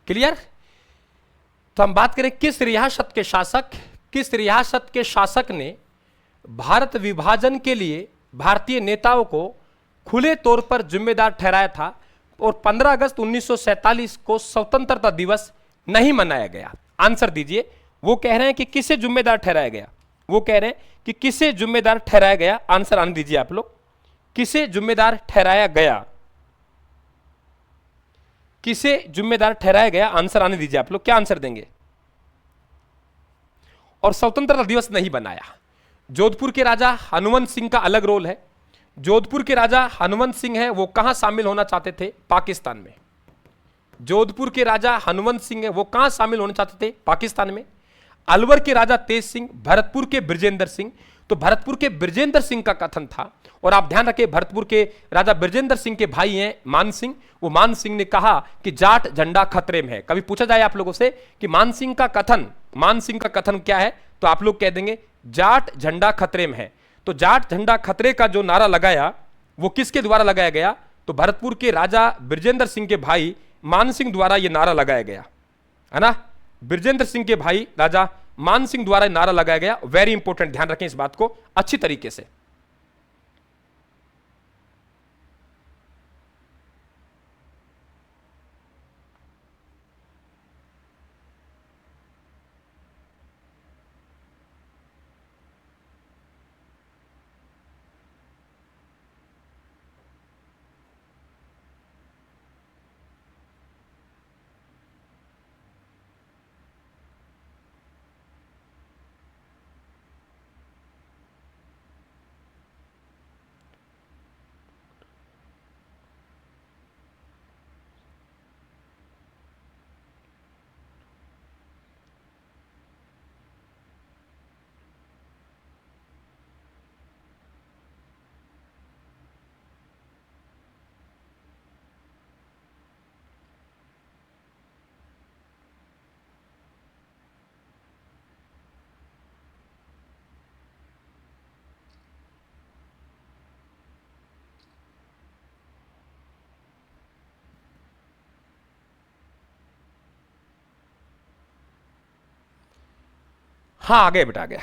क्लियर? तो हम बात करें किस रियासत के शासक, किस रियासत के शासक ने भारत विभाजन के लिए भारतीय नेताओं को खुले तौर पर जिम्मेदार ठहराया था और 15 अगस्त 1947 को स्वतंत्रता दिवस नहीं मनाया गया? आंसर दीजिए। वो कह रहे हैं कि किसे जिम्मेदार ठहराया गया, वो कह रहे हैं कि किसे जिम्मेदार ठहराया गया। आंसर आने दीजिए आप लोग, किसे जिम्मेदार ठहराया गया, किसे जिम्मेदार ठहराया गया? आंसर आने दीजिए आप लोग, क्या आंसर देंगे? और स्वतंत्रता दिवस नहीं बनाया। जोधपुर के राजा हनुमंत सिंह का अलग रोल है। जोधपुर के राजा हनुमंत सिंह है, वो कहां शामिल होना चाहते थे? पाकिस्तान में। जोधपुर के राजा हनुमंत सिंह है, वो कहां शामिल होना चाहते थे? पाकिस्तान में। अलवर के राजा तेज सिंह, भरतपुर के बृजेंद्र सिंह, तो भरतपुर के बृजेंद्र सिंह का कथन था। और आप ध्यान रखें, भरतपुर के राजा बृजेंद्र सिंह के भाई हैं मान सिंह। वो मान सिंह ने कहा कि जाट झंडा खतरे में है। कभी पूछा जाए आप लोगों से कि मान सिंह का कथन क्या है, तो आप लोग कह देंगे जाट झंडा खतरे में है। तो जाट झंडा खतरे का जो नारा लगाया वो किसके द्वारा लगाया गया? तो भरतपुर के राजा बृजेंद्र सिंह के भाई मान सिंह द्वारा यह नारा लगाया गया, है ना। बृजेंद्र सिंह के भाई राजा मान सिंह द्वारा नारा लगाया गया। वेरी इंपॉर्टेंट, ध्यान रखें इस बात को अच्छी तरीके से। हाँ आ गया बेटा, आ गया।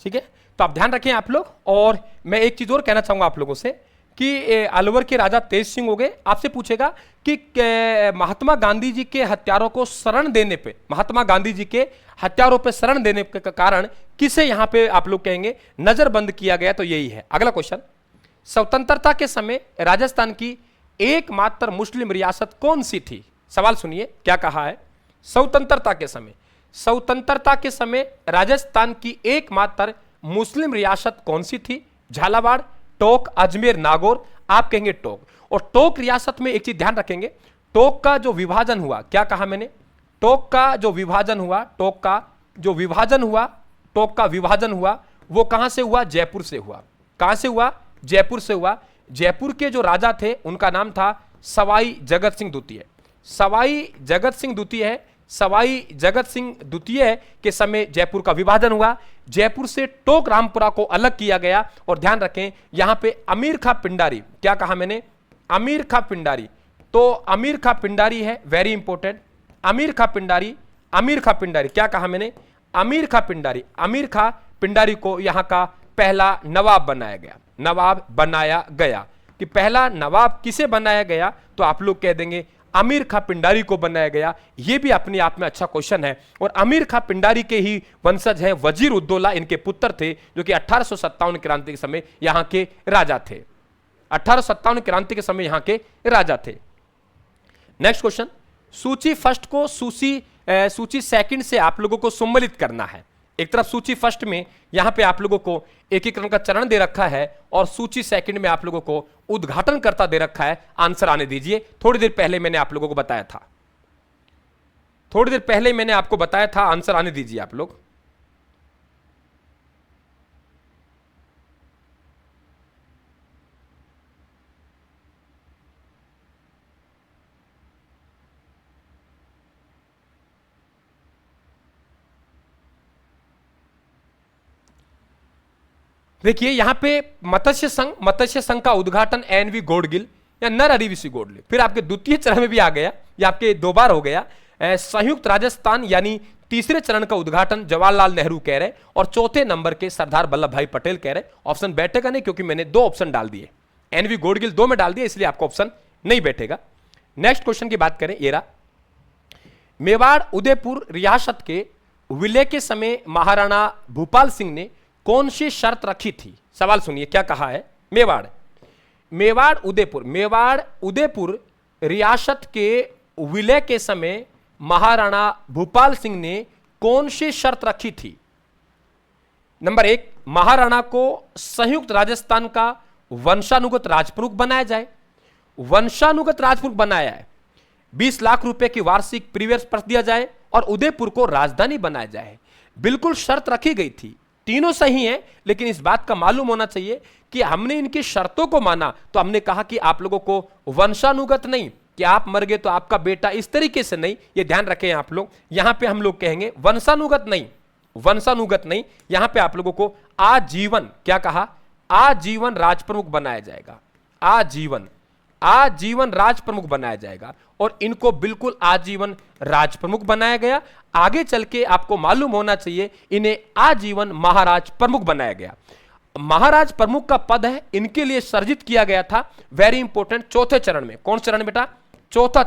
ठीक है, तो आप ध्यान रखें आप लोग। और मैं एक चीज और कहना चाहूंगा आप लोगों से कि अलवर के राजा तेज सिंह हो गए। आपसे पूछेगा कि महात्मा गांधी जी के हत्यारों को शरण देने पे, महात्मा गांधी जी के हत्यारों पे शरण देने के कारण किसे यहां पे आप लोग कहेंगे नजरबंद किया गया, तो यही है। अगला क्वेश्चन, स्वतंत्रता के समय राजस्थान की एकमात्र मुस्लिम रियासत कौन सी थी? सवाल सुनिए क्या कहा है। स्वतंत्रता के समय, स्वतंत्रता के समय राजस्थान की एकमात्र मुस्लिम रियासत कौन सी थी? झालावाड़, टोंक, अजमेर, नागौर। आप कहेंगे टोंक। और टोंक रियासत में एक चीज ध्यान रखेंगे, टोंक का जो विभाजन हुआ, क्या कहा मैंने? टोंक का जो विभाजन हुआ, टोंक का जो विभाजन हुआ, टोंक का विभाजन हुआ वो कहां से हुआ? जयपुर से हुआ। कहां से हुआ? जयपुर से हुआ। जयपुर के जो राजा थे उनका नाम था सवाई जगत सिंह द्वितीय। सवाई जगत सिंह द्वितीय है, सवाई जगत सिंह द्वितीय के समय जयपुर का विभाजन हुआ। जयपुर से टोंक रामपुरा को अलग किया गया। और ध्यान रखें यहां पे अमीर खां पिंडारी, क्या कहा मैंने? अमीर खां पिंडारी। तो अमीर खां पिंडारी है, वेरी इंपॉर्टेंट। अमीर खां पिंडारी, अमीर खां पिंडारी, क्या कहा मैंने? अमीर खां पिंडारी। अमीर खां पिंडारी को यहां का पहला नवाब बनाया गया। नवाब बनाया गया कि पहला नवाब किसे बनाया गया? तो आप लोग कह देंगे अमीर खां पिंडारी को बनाया गया। यह भी अपने आप में अच्छा क्वेश्चन है। और अमीर खां पिंडारी के ही वंशज हैं वजीर उद्दौला, इनके पुत्र थे, जो कि 1857 क्रांति के समय यहां के राजा थे। 1857 क्रांति के समय यहां के राजा थे। नेक्स्ट क्वेश्चन, सूची फर्स्ट को सूची सेकंड से आप लोगों को सम्मिलित करना है। एक तरफ सूची फर्स्ट में यहां पे आप लोगों को एकीकरण का चरण दे रखा है और सूची सेकंड में आप लोगों को उद्घाटन करता दे रखा है। आंसर आने दीजिए। थोड़ी देर पहले मैंने आप लोगों को बताया था, थोड़ी देर पहले मैंने आपको बताया था। आंसर आने दीजिए आप लोग। देखिए यहां पे मत्स्य संघ का उद्घाटन एनवी गौडगिल या नर हरिवंश गौडगिल। फिर आपके द्वितीय चरण में भी आ गया, या आपके दो बार हो गया। संयुक्त राजस्थान यानी तीसरे चरण का उद्घाटन जवाहरलाल नेहरू कह रहे, और चौथे नंबर के सरदार वल्लभ भाई पटेल कह रहे। ऑप्शन बैठेगा नहीं क्योंकि मैंने दो ऑप्शन डाल दिए, एनवी गौडगिल दो में डाल दिया, इसलिए आपका ऑप्शन नहीं बैठेगा। नेक्स्ट क्वेश्चन की बात करें, ये रहा। मेवाड़ उदयपुर रियासत के विलय के समय महाराणा भूपाल सिंह ने कौन सी शर्त रखी थी? सवाल सुनिए क्या कहा है। मेवाड़ उदयपुर रियासत के विलय के समय महाराणा भूपाल सिंह ने कौन सी शर्त रखी थी? नंबर एक, महाराणा को संयुक्त राजस्थान का वंशानुगत राजप्रमुख बनाया जाए। वंशानुगत राजप्रमुख बनाया है। 20 लाख रुपए की वार्षिक प्रीवियस पर्स दिया जाए और उदयपुर को राजधानी बनाया जाए। बिल्कुल शर्त रखी गई थी। तीनों सही हैं, लेकिन इस बात का मालूम होना चाहिए कि हमने इनकी शर्तों को माना। तो हमने कहा कि आप लोगों को वंशानुगत नहीं, कि आप मर गए तो आपका बेटा, इस तरीके से नहीं। ये ध्यान रखें आप लोग। यहां पे हम लोग कहेंगे वंशानुगत नहीं, वंशानुगत नहीं। यहां पे आप लोगों को आजीवन, क्या कहा? आजीवन राजप्रमुख बनाया जाएगा। आजीवन राजप्रमुख बनाया जाएगा और इनको बिल्कुल आजीवन राजप्रमुख बनाया गया। आगे चल के आपको मालूम होना चाहिए इन्हें आजीवन महाराज प्रमुख बनाया गया। महाराज प्रमुख का पद है इनके लिए सर्जित किया गया था। वेरी इंपॉर्टेंट, चौथे चरण में। कौन चरण बेटा? चौथा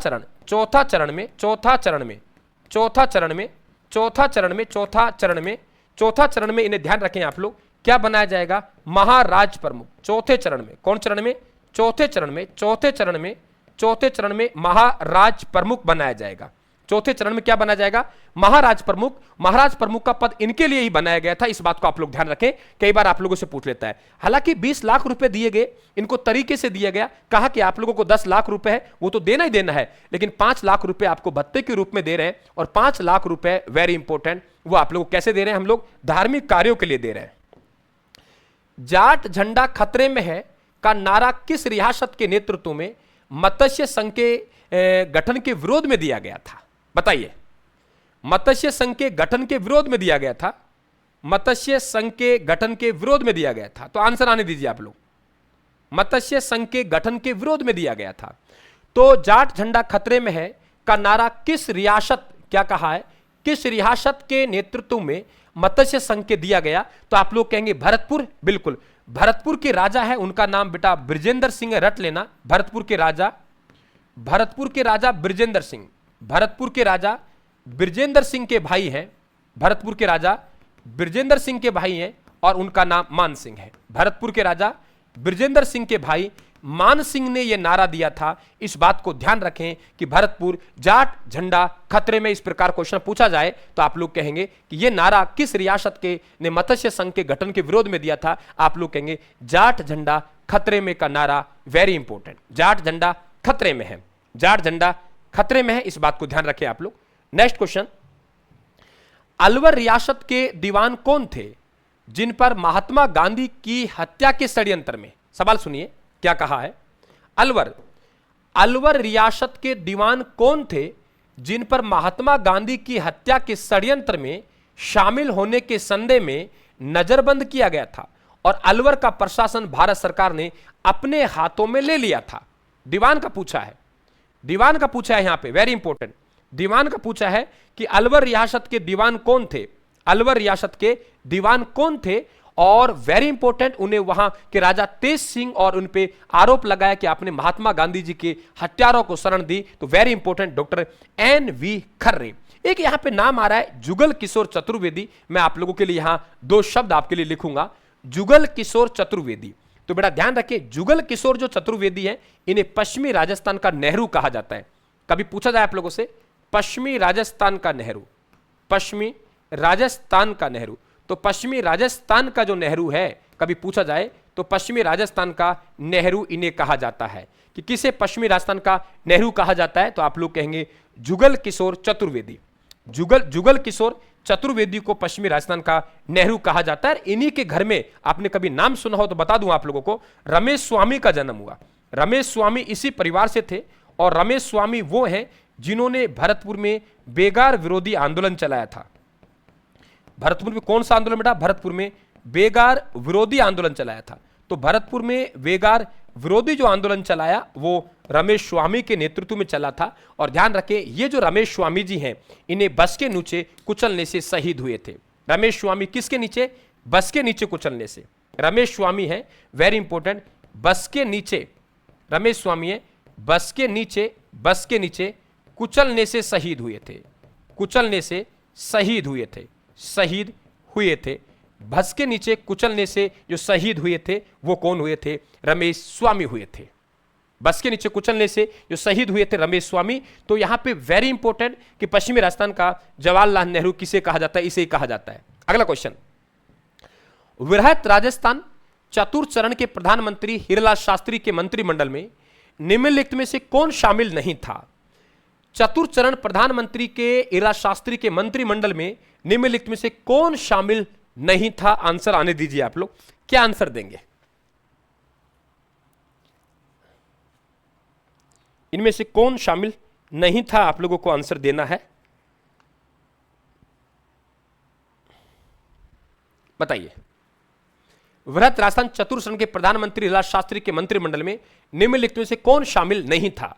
चरण में इन्हें ध्यान रखें आप लोग, क्या बनाया जाएगा? महाराज प्रमुख। चौथे चरण में। कौन चरण में? चौथे चरण में महाराज प्रमुख बनाया जाएगा। चौथे चरण में क्या बनाया जाएगा? महाराज प्रमुख। महाराज प्रमुख का पद इनके लिए ही बनाया गया था। इस बात को आप लोग ध्यान रखें, कई बार आप लोगों से पूछ लेता है। हालांकि 20 लाख रुपए दिए गए, इनको तरीके से दिया गया। कहा कि आप लोगों को 10 लाख रुपए है, वो तो देना ही देना है, लेकिन 5 लाख रुपए आपको भत्ते के रूप में दे रहे हैं। और 5 लाख रुपए वेरी इंपॉर्टेंट, वो आप लोग कैसे दे रहे हैं? हम लोग धार्मिक कार्यों के लिए दे रहे हैं। जाट झंडा खतरे में है का नारा किस रियासत के नेतृत्व में मत्स्य संघ के गठन के विरोध में दिया गया था? बताइए। मत्स्य संघ के गठन के विरोध में दिया गया था। मत्स्य संघ के गठन के विरोध में दिया गया था। तो आंसर आने दीजिए आप लोग। मत्स्य संघ के गठन के विरोध में दिया गया था। तो जाट झंडा खतरे में है का नारा किस रियासत, क्या कहा है? किस रियासत के नेतृत्व में मत्स्य संघ के दिया गया? तो आप लोग कहेंगे भरतपुर। बिल्कुल, भरतपुर के राजा है, उनका नाम बेटा बृजेंद्र सिंह है, रट लेना। भरतपुर के राजा बृजेंद्र सिंह, भरतपुर के राजा बृजेंद्र सिंह के भाई हैं, भरतपुर के राजा बृजेंद्र सिंह के भाई हैं और उनका नाम मान सिंह है। भरतपुर के राजा बृजेंद्र सिंह के भाई मान सिंह ने यह नारा दिया था। इस बात को ध्यान रखें कि भरतपुर जाट झंडा खतरे में, इस प्रकार क्वेश्चन पूछा जाए तो आप लोग कहेंगे कि यह नारा किस रियासत के ने मत्स्य संघ के गठन के विरोध में दिया था? आप लोग कहेंगे जाट झंडा खतरे में का नारा। वेरी इंपॉर्टेंट, जाट झंडा खतरे में है, जाट झंडा खतरे में है, इस बात को ध्यान रखें आप लोग। नेक्स्ट क्वेश्चन, अलवर रियासत के दीवान कौन थे जिन पर महात्मा गांधी की हत्या के षड्यंत्र में, सवाल सुनिए क्या कहा है, अलवर रियासत के दीवान कौन थे जिन पर महात्मा गांधी की हत्या के षड्यंत्र में शामिल होने के संदेह में नजरबंद किया गया था और अलवर का प्रशासन भारत सरकार ने अपने हाथों में ले लिया था? दीवान का पूछा है, दीवान का पूछा है यहां पे, वेरी इंपॉर्टेंट। दीवान का पूछा है कि अलवर रियासत के दीवान कौन थे, अलवर रियासत के दीवान कौन थे, और वेरी इंपॉर्टेंट उन्हें वहां के राजा तेज सिंह और उन पे आरोप लगाया कि आपने महात्मा गांधी जी के हत्यारों को शरण दी। तो वेरी इंपॉर्टेंट डॉक्टर NV खर्रे। एक यहां पे नाम आ रहा है जुगल किशोर चतुर्वेदी। मैं आप लोगों के लिए यहां दो शब्द आपके लिए लिखूंगा, जुगल किशोर चतुर्वेदी। तो बेटा ध्यान रखिए, जुगल किशोर जो चतुर्वेदी है, इन्हें पश्चिमी राजस्थान का नेहरू कहा जाता है। कभी पूछा जाए आप लोगों से, पश्चिमी राजस्थान का नेहरू, पश्चिमी राजस्थान का नेहरू, तो पश्चिमी राजस्थान का जो नेहरू है, कभी पूछा जाए तो पश्चिमी राजस्थान का नेहरू इन्हें कहा जाता है। कि किसे पश्चिमी राजस्थान का नेहरू कहा जाता है? तो आप लोग कहेंगे जुगल किशोर चतुर्वेदी। जुगल किशोर चतुर्वेदी को पश्चिमी राजस्थान का नेहरू कहा जाता है। इन्हीं के घर में आपने कभी नाम सुना हो तो बता दूं आप लोगों को, रमेश स्वामी का जन्म हुआ। रमेश स्वामी इसी परिवार से थे और रमेश स्वामी वो हैं जिन्होंने भरतपुर में बेगार विरोधी आंदोलन चलाया था। भरतपुर में कौन सा आंदोलन बेटा? भरतपुर में बेगार विरोधी आंदोलन चलाया था। तो भरतपुर में बेगार विरोधी जो आंदोलन चलाया वो रमेश स्वामी के नेतृत्व में चला था। और ध्यान रखें, ये जो रमेश स्वामी जी हैं, इन्हें बस के नीचे कुचलने से शहीद हुए थे। रमेश स्वामी किसके नीचे? बस के नीचे कुचलने से। रमेश स्वामी है, वेरी इंपॉर्टेंट, बस के नीचे, रमेश स्वामी है, बस के नीचे कुचलने से शहीद हुए थे, कुचलने से शहीद हुए थे, शहीद हुए थे। बस के नीचे कुचलने से जो शहीद हुए थे वो कौन हुए थे? रमेश स्वामी हुए थे। बस के नीचे कुचलने से जो शहीद हुए थे रमेश स्वामी। तो यहां पे वेरी इंपॉर्टेंट कि पश्चिमी राजस्थान का जवाहरलाल नेहरू किसे कहा जाता है? इसे ही कहा जाता है। अगला क्वेश्चन, वृहत राजस्थान चतुर्थ चरण के प्रधानमंत्री हीरालाल शास्त्री के मंत्रिमंडल में निम्नलिखित में से कौन शामिल नहीं था? चतुर्थ चरण प्रधानमंत्री के हीरालाल शास्त्री के मंत्रिमंडल में निम्नलिखित में से कौन शामिल नहीं था? आंसर आने दीजिए आप लोग, क्या आंसर देंगे? इनमें से कौन शामिल नहीं था? आप लोगों को आंसर देना है, बताइए। वृहत राजस्थान चतुर्थ चरण के प्रधानमंत्री हीरालाल शास्त्री के मंत्रिमंडल में निम्नलिखित में से कौन शामिल नहीं था?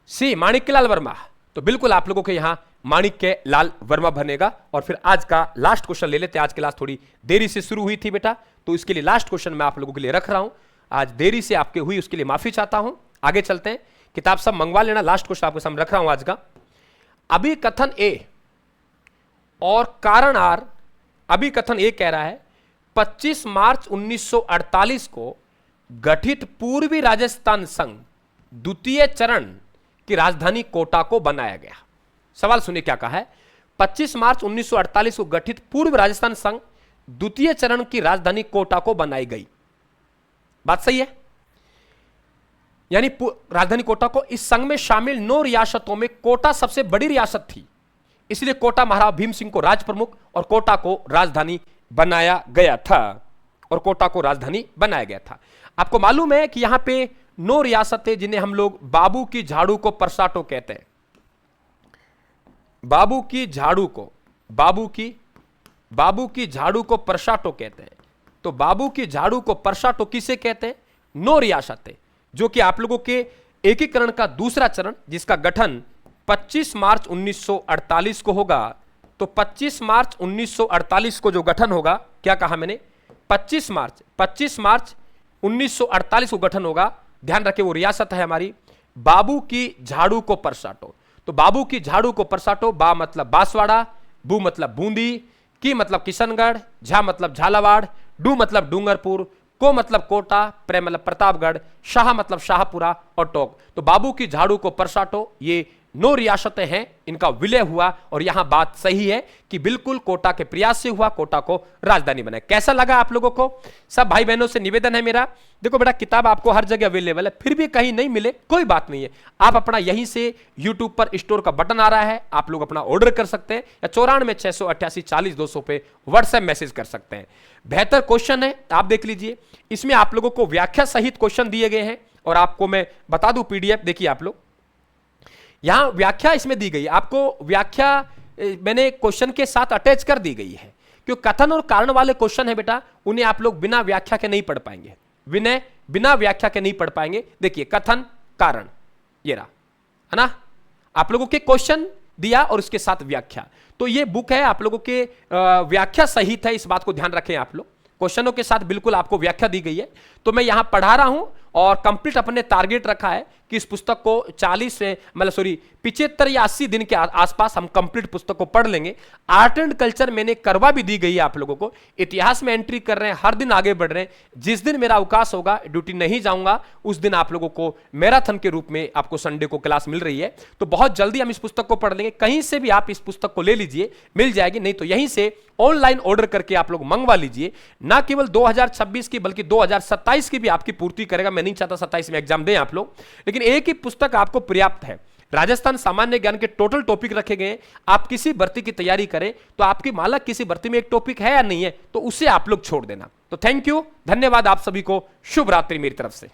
सी माणिक्यलाल वर्मा। तो बिल्कुल आप लोगों के यहां माणिक्यलाल वर्मा बनेगा। और फिर आज का लास्ट क्वेश्चन ले लेते हैं। आज की क्लास थोड़ी देरी से शुरू हुई थी बेटा, तो इसके लिए लास्ट क्वेश्चन मैं आप लोगों के लिए रख रहा हूं। आज देरी से आपके हुई, उसके लिए माफी चाहता हूं। आगे चलते हैं, किताब सब मंगवा लेना। लास्ट क्वेश्चन आपके सामने रख रहा हूं आज का। अभिकथन ए और कारण आर। अभिकथन ए कह रहा है 25 मार्च 1948 को गठित पूर्वी राजस्थान संघ द्वितीय चरण की राजधानी कोटा को बनाया गया। सवाल सुनिए क्या कहा है। 25 मार्च 1948 को गठित पूर्व राजस्थान संघ द्वितीय चरण की राजधानी कोटा को बनाई गई। बात सही है? यानी राजधानी कोटा को, इस संघ में शामिल 9 रियासतों में कोटा सबसे बड़ी रियासत थी, इसलिए कोटा महाराज भीम सिंह को राज प्रमुख और कोटा को राजधानी बनाया गया था, और कोटा को राजधानी बनाया गया था। आपको मालूम है कि यहां पे 9 रियासतें जिन्हें हम लोग बाबू की झाड़ू को परसाटो कहते हैं। बाबू की झाड़ू को, बाबू की झाड़ू को परसाटो कहते हैं। तो बाबू की झाड़ू को परसाटो किसे कहते हैं? 9 रियासतें, जो कि आप लोगों के एकीकरण का दूसरा चरण, जिसका गठन 25 मार्च 1948 को होगा, तो 25 मार्च 1948 को जो गठन होगा, क्या कहा मैंने, 25 मार्च 1948 को गठन होगा। ध्यान रखें वो रियासत है हमारी बाबू की झाड़ू को परसाटो। तो बाबू की झाड़ू को परसाटो, बा मतलब बांसवाड़ा, बू मतलब बूंदी, की मतलब किशनगढ़, झा मतलब झालावाड़, डू मतलब डूंगरपुर, को मतलब कोटा, प्रे मतलब प्रतापगढ़, शाह मतलब शाहपुरा और टोक। तो बाबू की झाड़ू को परसाटो, ये 9 रियासतें हैं, इनका विलय हुआ। और यहां बात सही है कि बिल्कुल कोटा के प्रयास से हुआ, कोटा को राजधानी बनाए। कैसा लगा आप लोगों को? सब भाई बहनों से निवेदन है मेरा, देखो बेटा किताब आपको हर जगह अवेलेबल है, फिर भी कहीं नहीं मिले कोई बात नहीं है, आप अपना यहीं से यूट्यूब पर स्टोर का बटन आ रहा है, आप लोग अपना ऑर्डर कर सकते हैं, या 94-688-40-200 पे व्हाट्सएप मैसेज कर सकते हैं। बेहतर क्वेश्चन है, आप देख लीजिए, इसमें आप लोगों को व्याख्या सहित क्वेश्चन दिए गए हैं। और आपको मैं बता दूं पीडीएफ, देखिए आप लोग यहां व्याख्या इसमें दी गई है, आपको व्याख्या मैंने क्वेश्चन के साथ अटैच कर दी गई है, क्योंकि कथन और कारण वाले क्वेश्चन है बेटा, उन्हें आप लोग बिना व्याख्या के नहीं पढ़ पाएंगे, बिना व्याख्या के नहीं पढ़ पाएंगे। देखिए कथन कारण, ये रहा है ना, आप लोगों के क्वेश्चन दिया और उसके साथ व्याख्या। तो ये बुक है आप लोगों के व्याख्या सहित है, इस बात को ध्यान रखें आप लोग, क्वेश्चनों के साथ बिल्कुल आपको व्याख्या दी गई है। तो मैं यहां पढ़ा रहा हूं और कंप्लीट अपने टारगेट रखा है कि इस पुस्तक को 75 या 80 दिन के आसपास हम कंप्लीट पुस्तक को पढ़ लेंगे। आर्ट एंड कल्चर मैंने करवा भी दी गई है आप लोगों को, इतिहास में एंट्री कर रहे हैं, हर दिन आगे बढ़ रहे हैं। जिस दिन मेरा अवकाश होगा, ड्यूटी नहीं जाऊंगा, उस दिन आप लोगों को मैराथन के रूप में आपको संडे को क्लास मिल रही है। तो बहुत जल्दी हम इस पुस्तक को पढ़ लेंगे, कहीं से भी आप इस पुस्तक को ले लीजिए, मिल जाएगी, नहीं तो यहीं से ऑनलाइन ऑर्डर करके आप लोग मंगवा लीजिए। ना केवल 2026 की बल्कि 2027 की भी आपकी पूर्ति करेगा। मैं नहीं चाहता 27 में एग्जाम दें आप लोग, लेकिन एक ही पुस्तक आपको पर्याप्त है। राजस्थान सामान्य ज्ञान के टोटल टॉपिक रखे गए, आप किसी भर्ती की तैयारी करें तो आपकी माला किसी भर्ती में एक टॉपिक है या नहीं है, तो उसे आप लोग छोड़ देना। तो थैंक यू, धन्यवाद आप सभी को, शुभ रात्रि मेरी तरफ से।